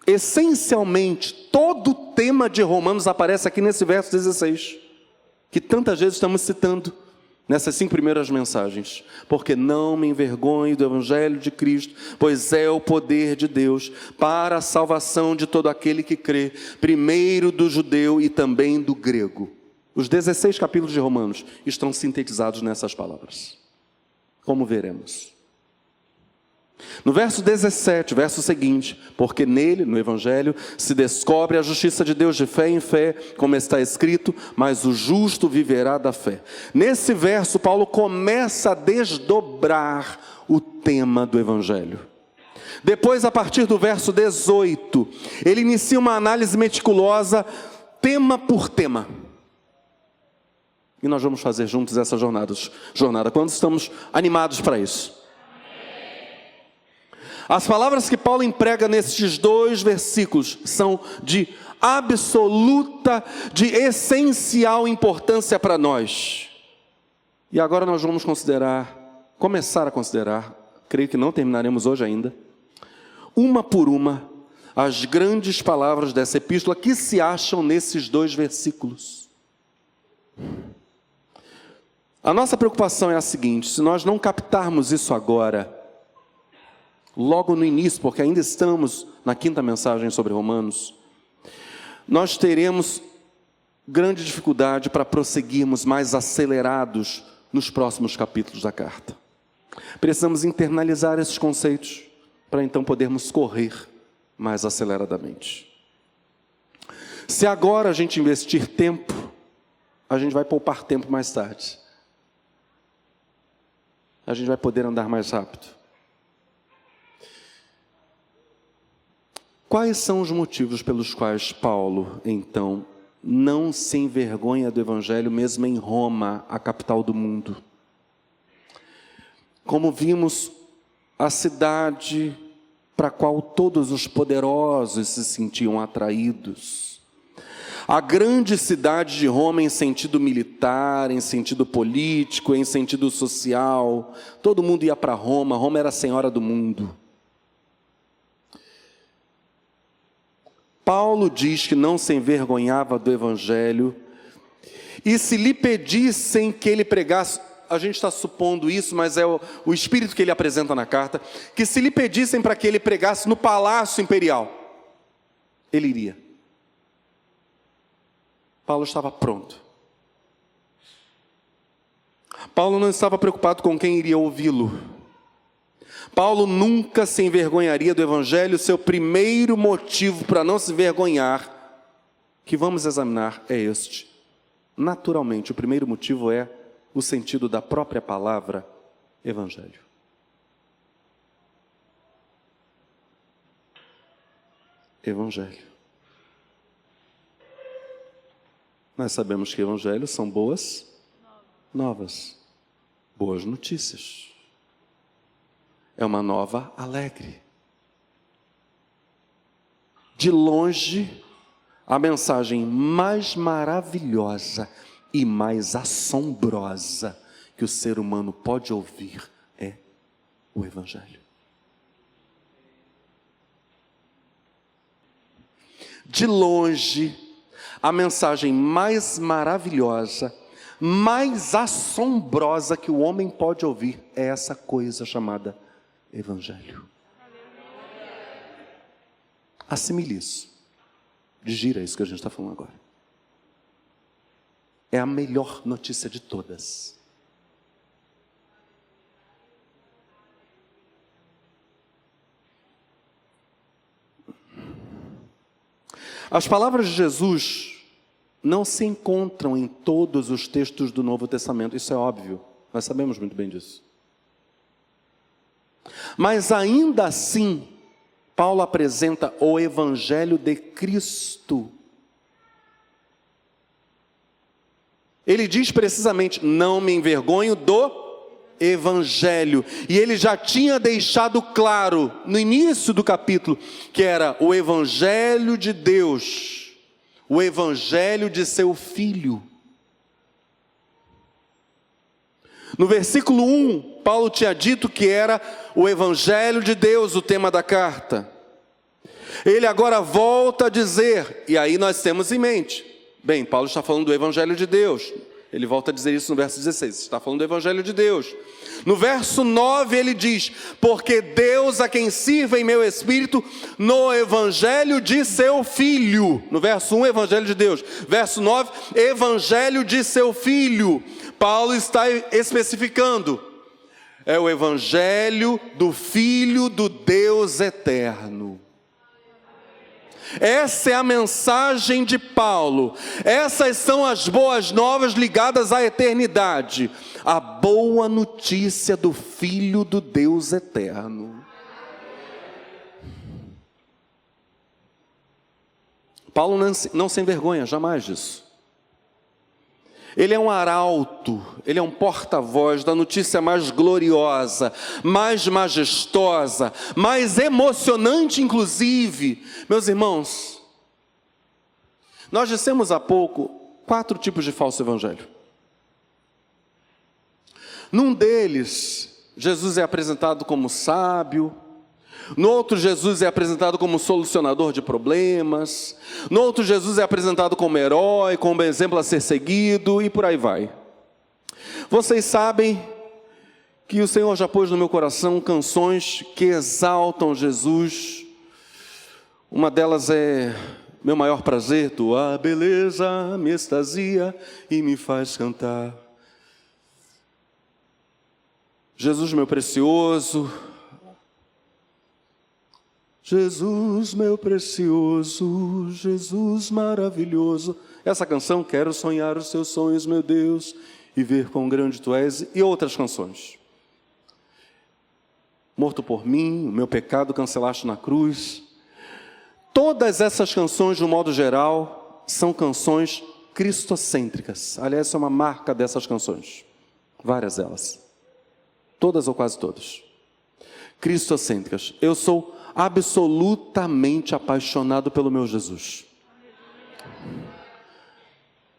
Essencialmente, todo o tema de Romanos aparece aqui nesse verso 16, que tantas vezes estamos citando nessas 5 primeiras mensagens. Porque não me envergonho do Evangelho de Cristo, pois é o poder de Deus para a salvação de todo aquele que crê, primeiro do judeu e também do grego. Os 16 capítulos de Romanos estão sintetizados nessas palavras, como veremos. No verso 17, verso seguinte, porque nele, no Evangelho, se descobre a justiça de Deus de fé em fé, como está escrito, mas o justo viverá da fé. Nesse verso, Paulo começa a desdobrar o tema do Evangelho. Depois, a partir do verso 18, ele inicia uma análise meticulosa, tema por tema. E nós vamos fazer juntos essa jornada. Quando estamos animados para isso. As palavras que Paulo emprega nesses 2 versículos são de absoluta, de essencial importância para nós. E agora nós vamos começar a considerar, creio que não terminaremos hoje ainda, uma por uma, as grandes palavras dessa epístola que se acham nesses 2 versículos. A nossa preocupação é a seguinte: se nós não captarmos isso agora, logo no início, porque ainda estamos na 5ª mensagem sobre Romanos, nós teremos grande dificuldade para prosseguirmos mais acelerados nos próximos capítulos da carta. Precisamos internalizar esses conceitos para então podermos correr mais aceleradamente. Se agora a gente investir tempo, a gente vai poupar tempo mais tarde. A gente vai poder andar mais rápido. Quais são os motivos pelos quais Paulo, então, não se envergonha do Evangelho, mesmo em Roma, a capital do mundo? Como vimos, a cidade para a qual todos os poderosos se sentiam atraídos. A grande cidade de Roma em sentido militar, em sentido político, em sentido social. Todo mundo ia para Roma, Roma era a senhora do mundo. Paulo diz que não se envergonhava do Evangelho, e se lhe pedissem que ele pregasse, a gente está supondo isso, mas é o espírito que ele apresenta na carta, que se lhe pedissem para que ele pregasse no palácio imperial, ele iria. Paulo estava pronto. Paulo não estava preocupado com quem iria ouvi-lo. Paulo nunca se envergonharia do Evangelho. Seu primeiro motivo para não se envergonhar, que vamos examinar, é este. Naturalmente, o primeiro motivo é o sentido da própria palavra Evangelho. Evangelho. Nós sabemos que evangelhos são boas novas, boas notícias. É uma nova alegre. De longe, a mensagem mais maravilhosa e mais assombrosa que o ser humano pode ouvir é o Evangelho. De longe, a mensagem mais maravilhosa, mais assombrosa que o homem pode ouvir é essa coisa chamada Evangelho. Assimile isso. Digira isso que a gente está falando agora. É a melhor notícia de todas. As palavras de Jesus não se encontram em todos os textos do Novo Testamento, isso é óbvio, nós sabemos muito bem disso. Mas ainda assim, Paulo apresenta o Evangelho de Cristo. Ele diz precisamente, não me envergonho do Evangelho. E ele já tinha deixado claro, no início do capítulo, que era o Evangelho de Deus, o Evangelho de seu Filho. No versículo 1, Paulo tinha dito que era o Evangelho de Deus, o tema da carta. Ele agora volta a dizer, e aí nós temos em mente, bem, Paulo está falando do Evangelho de Deus. Ele volta a dizer isso no verso 16, está falando do Evangelho de Deus. No verso 9 ele diz, porque Deus a quem sirva em meu espírito no Evangelho de seu Filho. No verso 1, Evangelho de Deus. Verso 9, Evangelho de seu Filho. Paulo está especificando, é o Evangelho do Filho do Deus eterno. Essa é a mensagem de Paulo. Essas são as boas novas ligadas à eternidade. A boa notícia do Filho do Deus eterno. Paulo não se envergonha jamais disso. Ele é um arauto, ele é um porta-voz da notícia mais gloriosa, mais majestosa, mais emocionante inclusive. Meus irmãos, nós dissemos há pouco 4 tipos de falso evangelho. Num deles, Jesus é apresentado como sábio. No outro, Jesus é apresentado como solucionador de problemas. No outro, Jesus é apresentado como herói, como exemplo a ser seguido, e por aí vai. Vocês sabem que o Senhor já pôs no meu coração canções que exaltam Jesus. Uma delas é Meu Maior Prazer, tua beleza me extasia e me faz cantar. Jesus, meu precioso, Jesus, meu precioso, Jesus maravilhoso. Essa canção, quero sonhar os teus sonhos, meu Deus, e ver quão grande tu és, e outras canções. Morto por mim, o meu pecado cancelaste na cruz. Todas essas canções, de um modo geral, são canções cristocêntricas. Aliás, essa é uma marca dessas canções. Várias delas. Todas ou quase todas. Cristocêntricas. Eu sou absolutamente apaixonado pelo meu Jesus.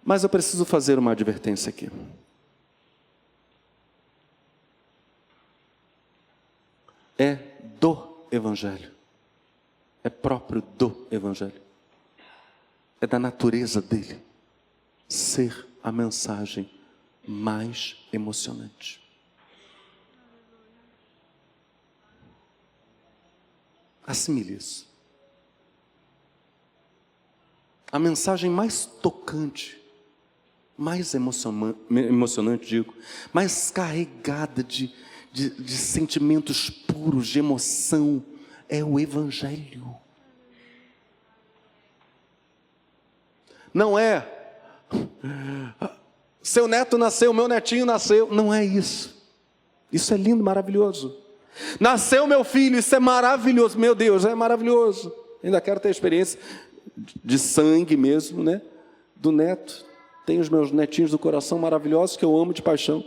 Mas eu preciso fazer uma advertência aqui. É do Evangelho. É próprio do Evangelho. É da natureza dele ser a mensagem mais emocionante. Assimile isso. A mensagem mais tocante, mais emocionante, digo, mais carregada de sentimentos puros, de emoção, é o Evangelho. Não é seu neto nasceu, meu netinho nasceu. Não é isso. Isso é lindo, maravilhoso. Nasceu meu filho, isso é maravilhoso. Meu Deus, é maravilhoso. Ainda quero ter a experiência de sangue mesmo, né? Do neto. Tenho os meus netinhos do coração maravilhosos que eu amo de paixão.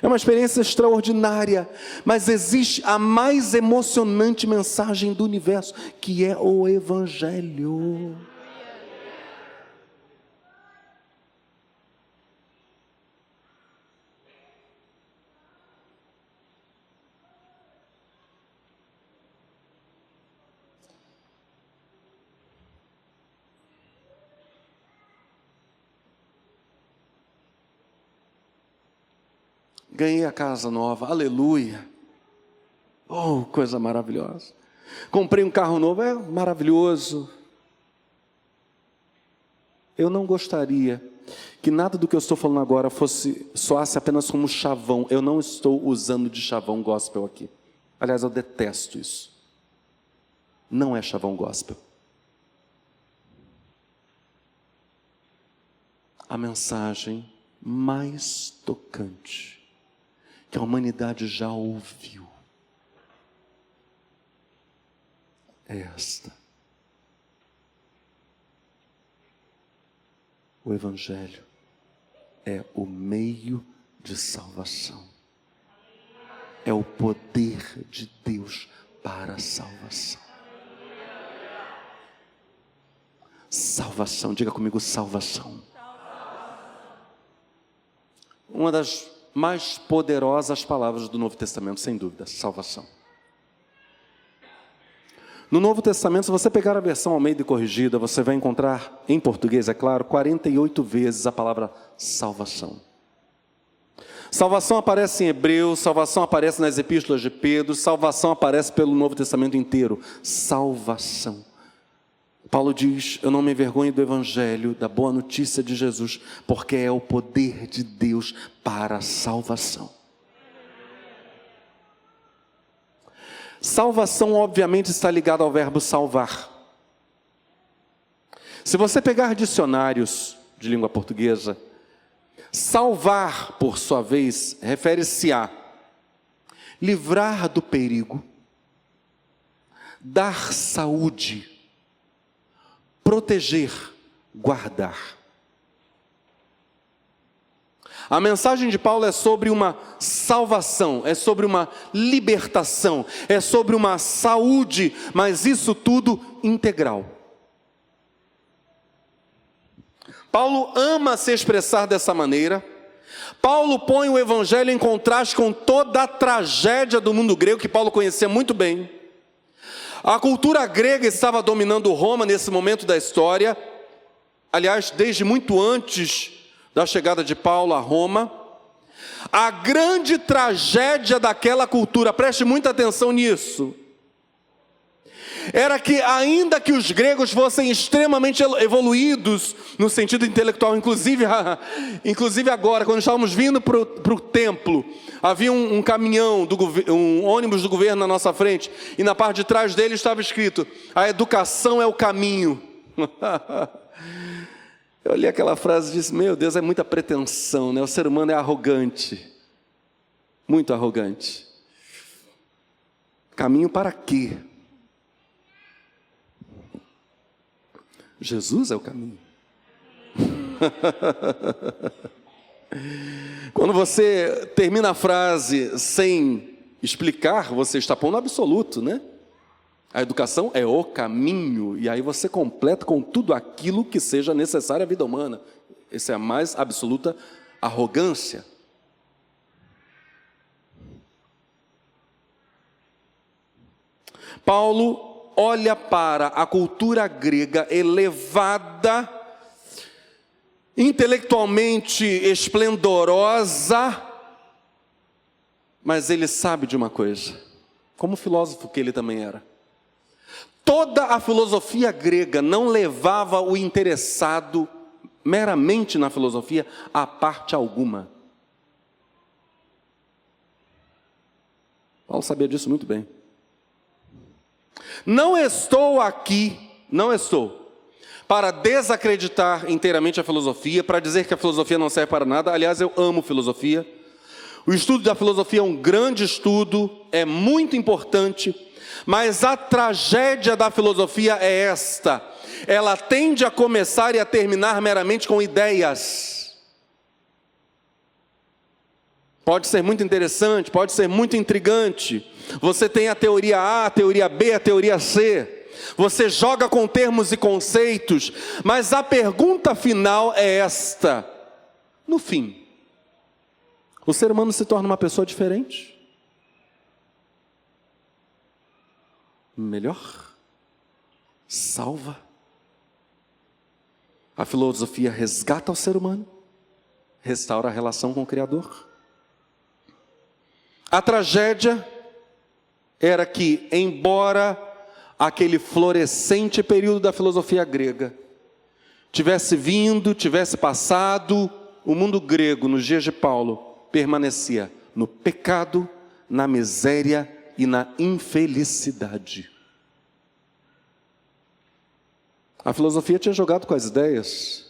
É uma experiência extraordinária, mas existe a mais emocionante mensagem do universo, que é o Evangelho. Ganhei a casa nova, aleluia. Oh, coisa maravilhosa. Comprei um carro novo, é maravilhoso. Eu não gostaria que nada do que eu estou falando agora soasse apenas como chavão. Eu não estou usando de chavão gospel aqui. Aliás, eu detesto isso. Não é chavão gospel. A mensagem mais tocante que a humanidade já ouviu é esta: o Evangelho é o meio de salvação, é o poder de Deus para a salvação. Salvação, diga comigo, salvação. Uma das mais poderosas palavras do Novo Testamento, sem dúvida, salvação. No Novo Testamento, se você pegar a versão Almeida Corrigida, você vai encontrar, em português, é claro, 48 vezes a palavra salvação. Salvação aparece em Hebreus, salvação aparece nas epístolas de Pedro, salvação aparece pelo Novo Testamento inteiro. Salvação. Paulo diz: eu não me envergonho do Evangelho, da boa notícia de Jesus, porque é o poder de Deus para a salvação. Salvação, obviamente, está ligada ao verbo salvar. Se você pegar dicionários de língua portuguesa, salvar, por sua vez, refere-se a livrar do perigo, dar saúde, proteger, guardar. A mensagem de Paulo é sobre uma salvação, é sobre uma libertação, é sobre uma saúde, mas isso tudo integral. Paulo ama se expressar dessa maneira. Paulo põe o Evangelho em contraste com toda a tragédia do mundo grego, que Paulo conhecia muito bem. A cultura grega estava dominando Roma nesse momento da história, aliás, desde muito antes da chegada de Paulo a Roma. A grande tragédia daquela cultura, preste muita atenção nisso, era que, ainda que os gregos fossem extremamente evoluídos no sentido intelectual, inclusive agora, quando estávamos vindo para o templo, havia um caminhão, um ônibus do governo na nossa frente, e na parte de trás dele estava escrito: a educação é o caminho. Eu li aquela frase e disse: meu Deus, é muita pretensão, né? O ser humano é arrogante, muito arrogante. Caminho para quê? Jesus é o caminho. Quando você termina a frase sem explicar, você está pondo absoluto, né? A educação é o caminho, e aí você completa com tudo aquilo que seja necessário à vida humana. Essa é a mais absoluta arrogância. Paulo olha para a cultura grega elevada, intelectualmente esplendorosa, mas ele sabe de uma coisa, como filósofo que ele também era: toda a filosofia grega não levava o interessado meramente na filosofia a parte alguma. Paulo sabia disso muito bem. Não estou para desacreditar inteiramente a filosofia, para dizer que a filosofia não serve para nada. Aliás, eu amo filosofia. O estudo da filosofia é um grande estudo, é muito importante, mas a tragédia da filosofia é esta: ela tende a começar e a terminar meramente com ideias. Pode ser muito interessante, pode ser muito intrigante. Você tem a teoria A, a teoria B, a teoria C. Você joga com termos e conceitos, mas a pergunta final é esta: no fim, o ser humano se torna uma pessoa diferente? Melhor? Salva? A filosofia resgata o ser humano? Restaura a relação com o Criador? A tragédia era que, embora aquele florescente período da filosofia grega tivesse vindo, tivesse passado, o mundo grego, nos dias de Paulo, permanecia no pecado, na miséria e na infelicidade. A filosofia tinha jogado com as ideias,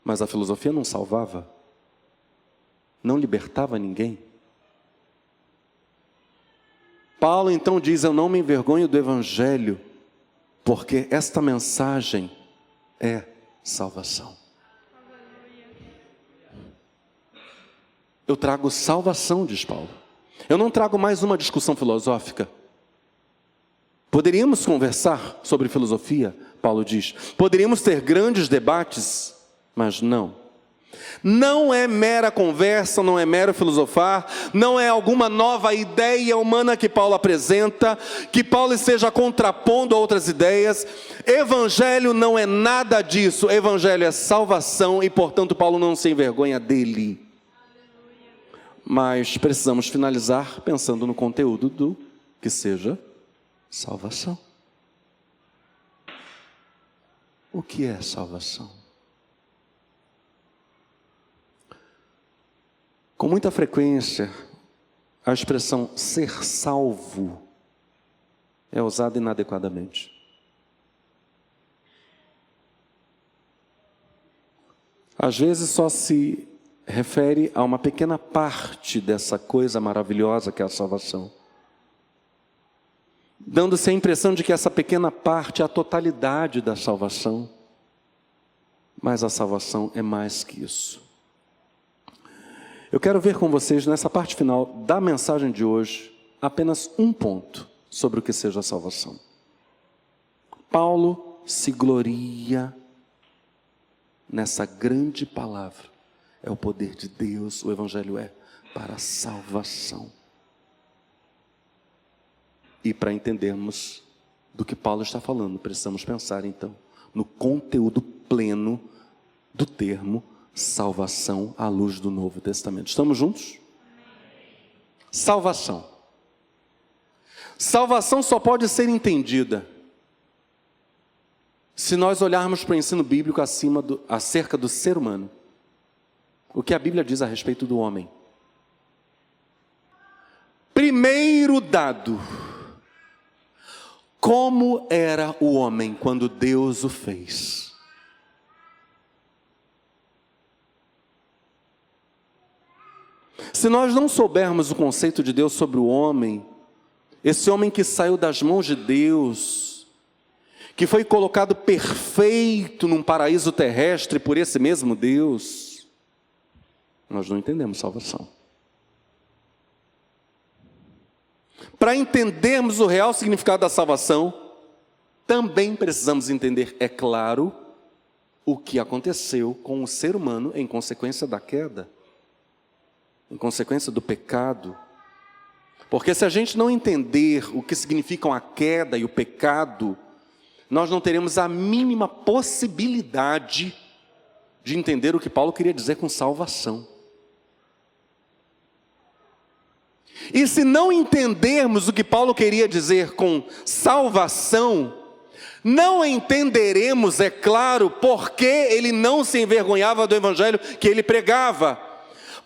mas a filosofia não salvava, não libertava ninguém. Paulo então diz: eu não me envergonho do Evangelho, porque esta mensagem é salvação. Eu trago salvação, diz Paulo. Eu não trago mais uma discussão filosófica. Poderíamos conversar sobre filosofia, Paulo diz. Poderíamos ter grandes debates, mas não. Não é mera conversa, não é mero filosofar, não é alguma nova ideia humana que Paulo apresenta, que Paulo esteja contrapondo a outras ideias. Evangelho não é nada disso. Evangelho é salvação e, portanto, Paulo não se envergonha dele. Mas precisamos finalizar pensando no conteúdo do que seja salvação. O que é salvação? Com muita frequência, a expressão ser salvo é usada inadequadamente. Às vezes só se refere a uma pequena parte dessa coisa maravilhosa que é a salvação, dando-se a impressão de que essa pequena parte é a totalidade da salvação, mas a salvação é mais que isso. Eu quero ver com vocês, nessa parte final da mensagem de hoje, apenas um ponto sobre o que seja a salvação. Paulo se gloria nessa grande palavra. É o poder de Deus, o Evangelho é para a salvação. E para entendermos do que Paulo está falando, precisamos pensar então no conteúdo pleno do termo salvação à luz do Novo Testamento. Estamos juntos? Salvação. Salvação só pode ser entendida se nós olharmos para o ensino bíblico acerca do ser humano. O que a Bíblia diz a respeito do homem. Primeiro dado: como era o homem quando Deus o fez? Se nós não soubermos o conceito de Deus sobre o homem, esse homem que saiu das mãos de Deus, que foi colocado perfeito num paraíso terrestre por esse mesmo Deus, nós não entendemos salvação. Para entendermos o real significado da salvação, também precisamos entender, é claro, o que aconteceu com o ser humano em consequência da queda, em consequência do pecado. Porque se a gente não entender o que significam a queda e o pecado, nós não teremos a mínima possibilidade de entender o que Paulo queria dizer com salvação. E se não entendermos o que Paulo queria dizer com salvação, não entenderemos, é claro, por que ele não se envergonhava do evangelho que ele pregava.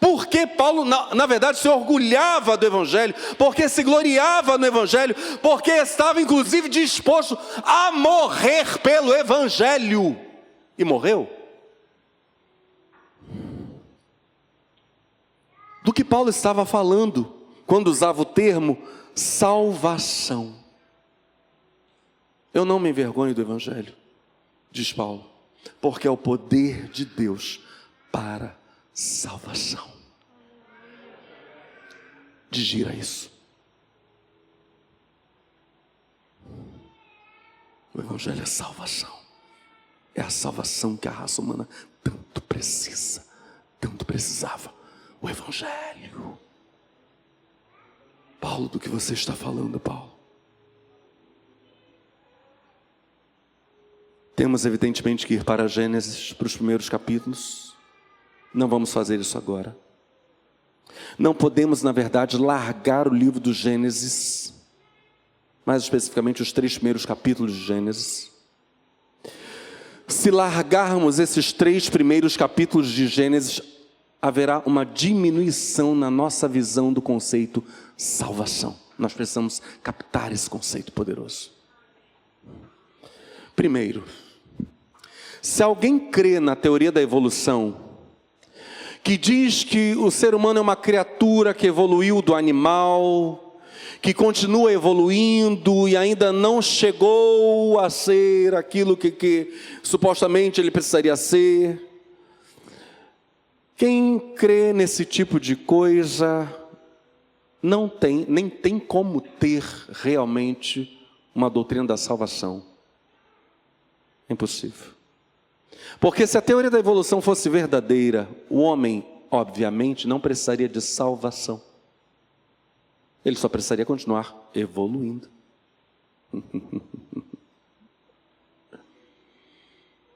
Porque Paulo, na verdade, se orgulhava do evangelho, porque se gloriava no evangelho, porque estava inclusive disposto a morrer pelo evangelho. E morreu. Do que Paulo estava falando quando usava o termo salvação? Eu não me envergonho do evangelho, diz Paulo, porque é o poder de Deus para salvação. Digira isso. O evangelho é salvação. É a salvação que a raça humana tanto precisa, tanto precisava. O evangelho. Paulo, do que você está falando, Paulo? Temos evidentemente que ir para Gênesis, para os primeiros capítulos. Não vamos fazer isso agora. Não podemos, na verdade, largar o livro do Gênesis, mais especificamente os 3 primeiros capítulos de Gênesis. Se largarmos esses 3 primeiros capítulos de Gênesis, haverá uma diminuição na nossa visão do conceito salvação. Nós precisamos captar esse conceito poderoso. Primeiro, se alguém crê na teoria da evolução, que diz que o ser humano é uma criatura que evoluiu do animal, que continua evoluindo e ainda não chegou a ser aquilo que supostamente ele precisaria ser. Quem crê nesse tipo de coisa nem tem como ter realmente uma doutrina da salvação. É impossível. Porque se a teoria da evolução fosse verdadeira, o homem, obviamente, não precisaria de salvação. Ele só precisaria continuar evoluindo.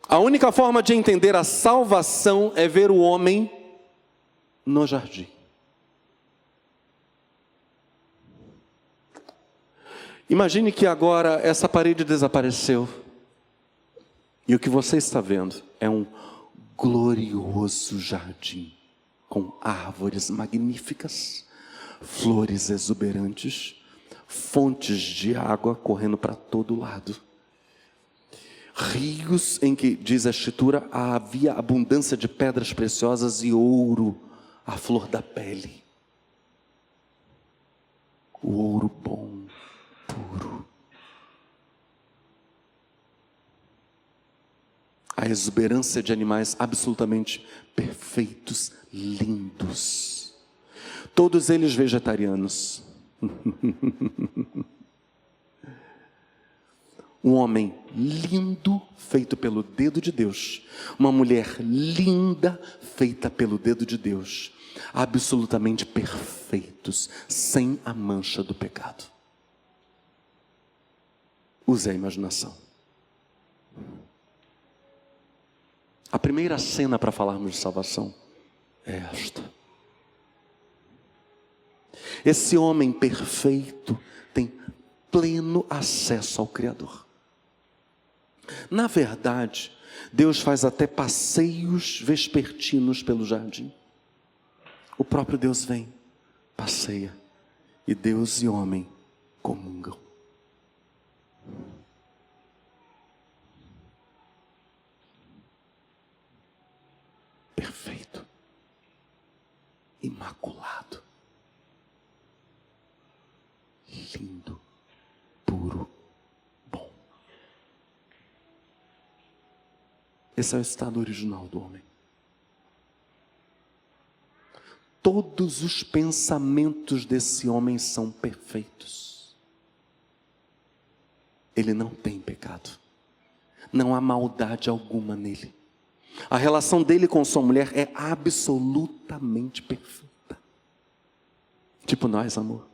A única forma de entender a salvação é ver o homem no jardim. Imagine que agora essa parede desapareceu. E o que você está vendo é um glorioso jardim, com árvores magníficas, flores exuberantes, fontes de água correndo para todo lado. Rios em que, diz a Escritura, havia abundância de pedras preciosas e ouro, a flor da pele. O ouro bom, puro. A exuberância de animais absolutamente perfeitos, lindos. Todos eles vegetarianos. Um homem lindo, feito pelo dedo de Deus. Uma mulher linda, feita pelo dedo de Deus. Absolutamente perfeitos, sem a mancha do pecado. Use a imaginação. A primeira cena para falarmos de salvação é esta. Esse homem perfeito tem pleno acesso ao Criador. Na verdade, Deus faz até passeios vespertinos pelo jardim. O próprio Deus vem, passeia, e Deus e homem comungam. Perfeito, imaculado, lindo, puro, bom. Esse é o estado original do homem. Todos os pensamentos desse homem são perfeitos. Ele não tem pecado. Não há maldade alguma nele. A relação dele com sua mulher é absolutamente perfeita. Tipo nós, amor.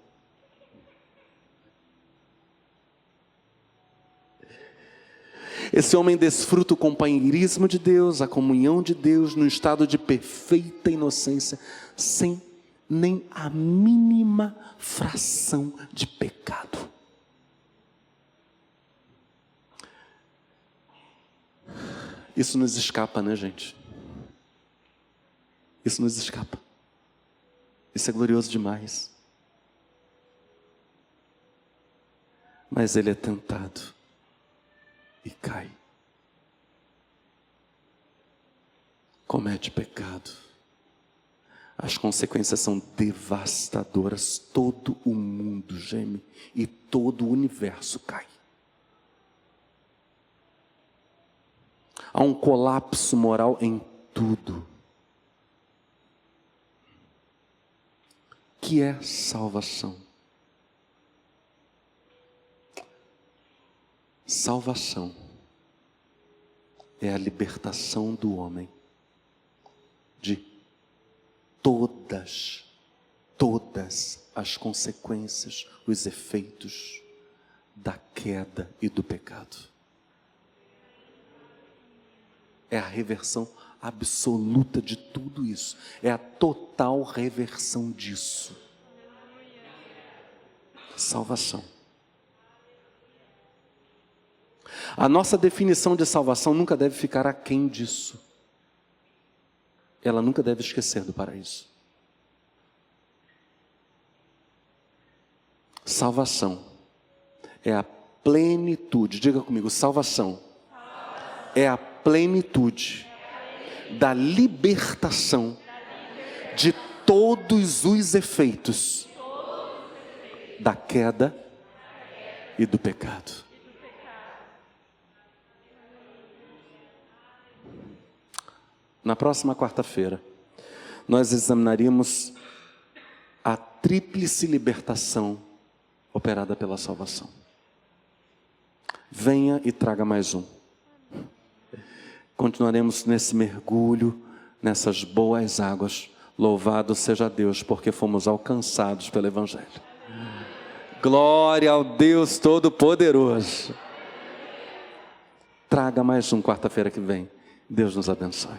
Esse homem desfruta o companheirismo de Deus, a comunhão de Deus, no estado de perfeita inocência, sem nem a mínima fração de pecado. Isso nos escapa, né, gente? Isso nos escapa. Isso é glorioso demais. Mas ele é tentado e cai. Comete pecado. As consequências são devastadoras. Todo o mundo geme e todo o universo cai. Há um colapso moral em tudo. Que é salvação? Salvação é a libertação do homem de todas as consequências, os efeitos da queda e do pecado. É a reversão absoluta de tudo isso. É a total reversão disso. Salvação. A nossa definição de salvação nunca deve ficar aquém disso. Ela nunca deve esquecer do paraíso. Salvação é a plenitude, diga comigo, salvação é a plenitude da libertação de todos os efeitos da queda e do pecado. Na próxima quarta-feira, nós examinaríamos a tríplice libertação operada pela salvação. Venha e traga mais um. Continuaremos nesse mergulho, nessas boas águas. Louvado seja Deus, porque fomos alcançados pelo Evangelho. Glória ao Deus Todo-Poderoso. Traga mais um quarta-feira que vem. Deus nos abençoe.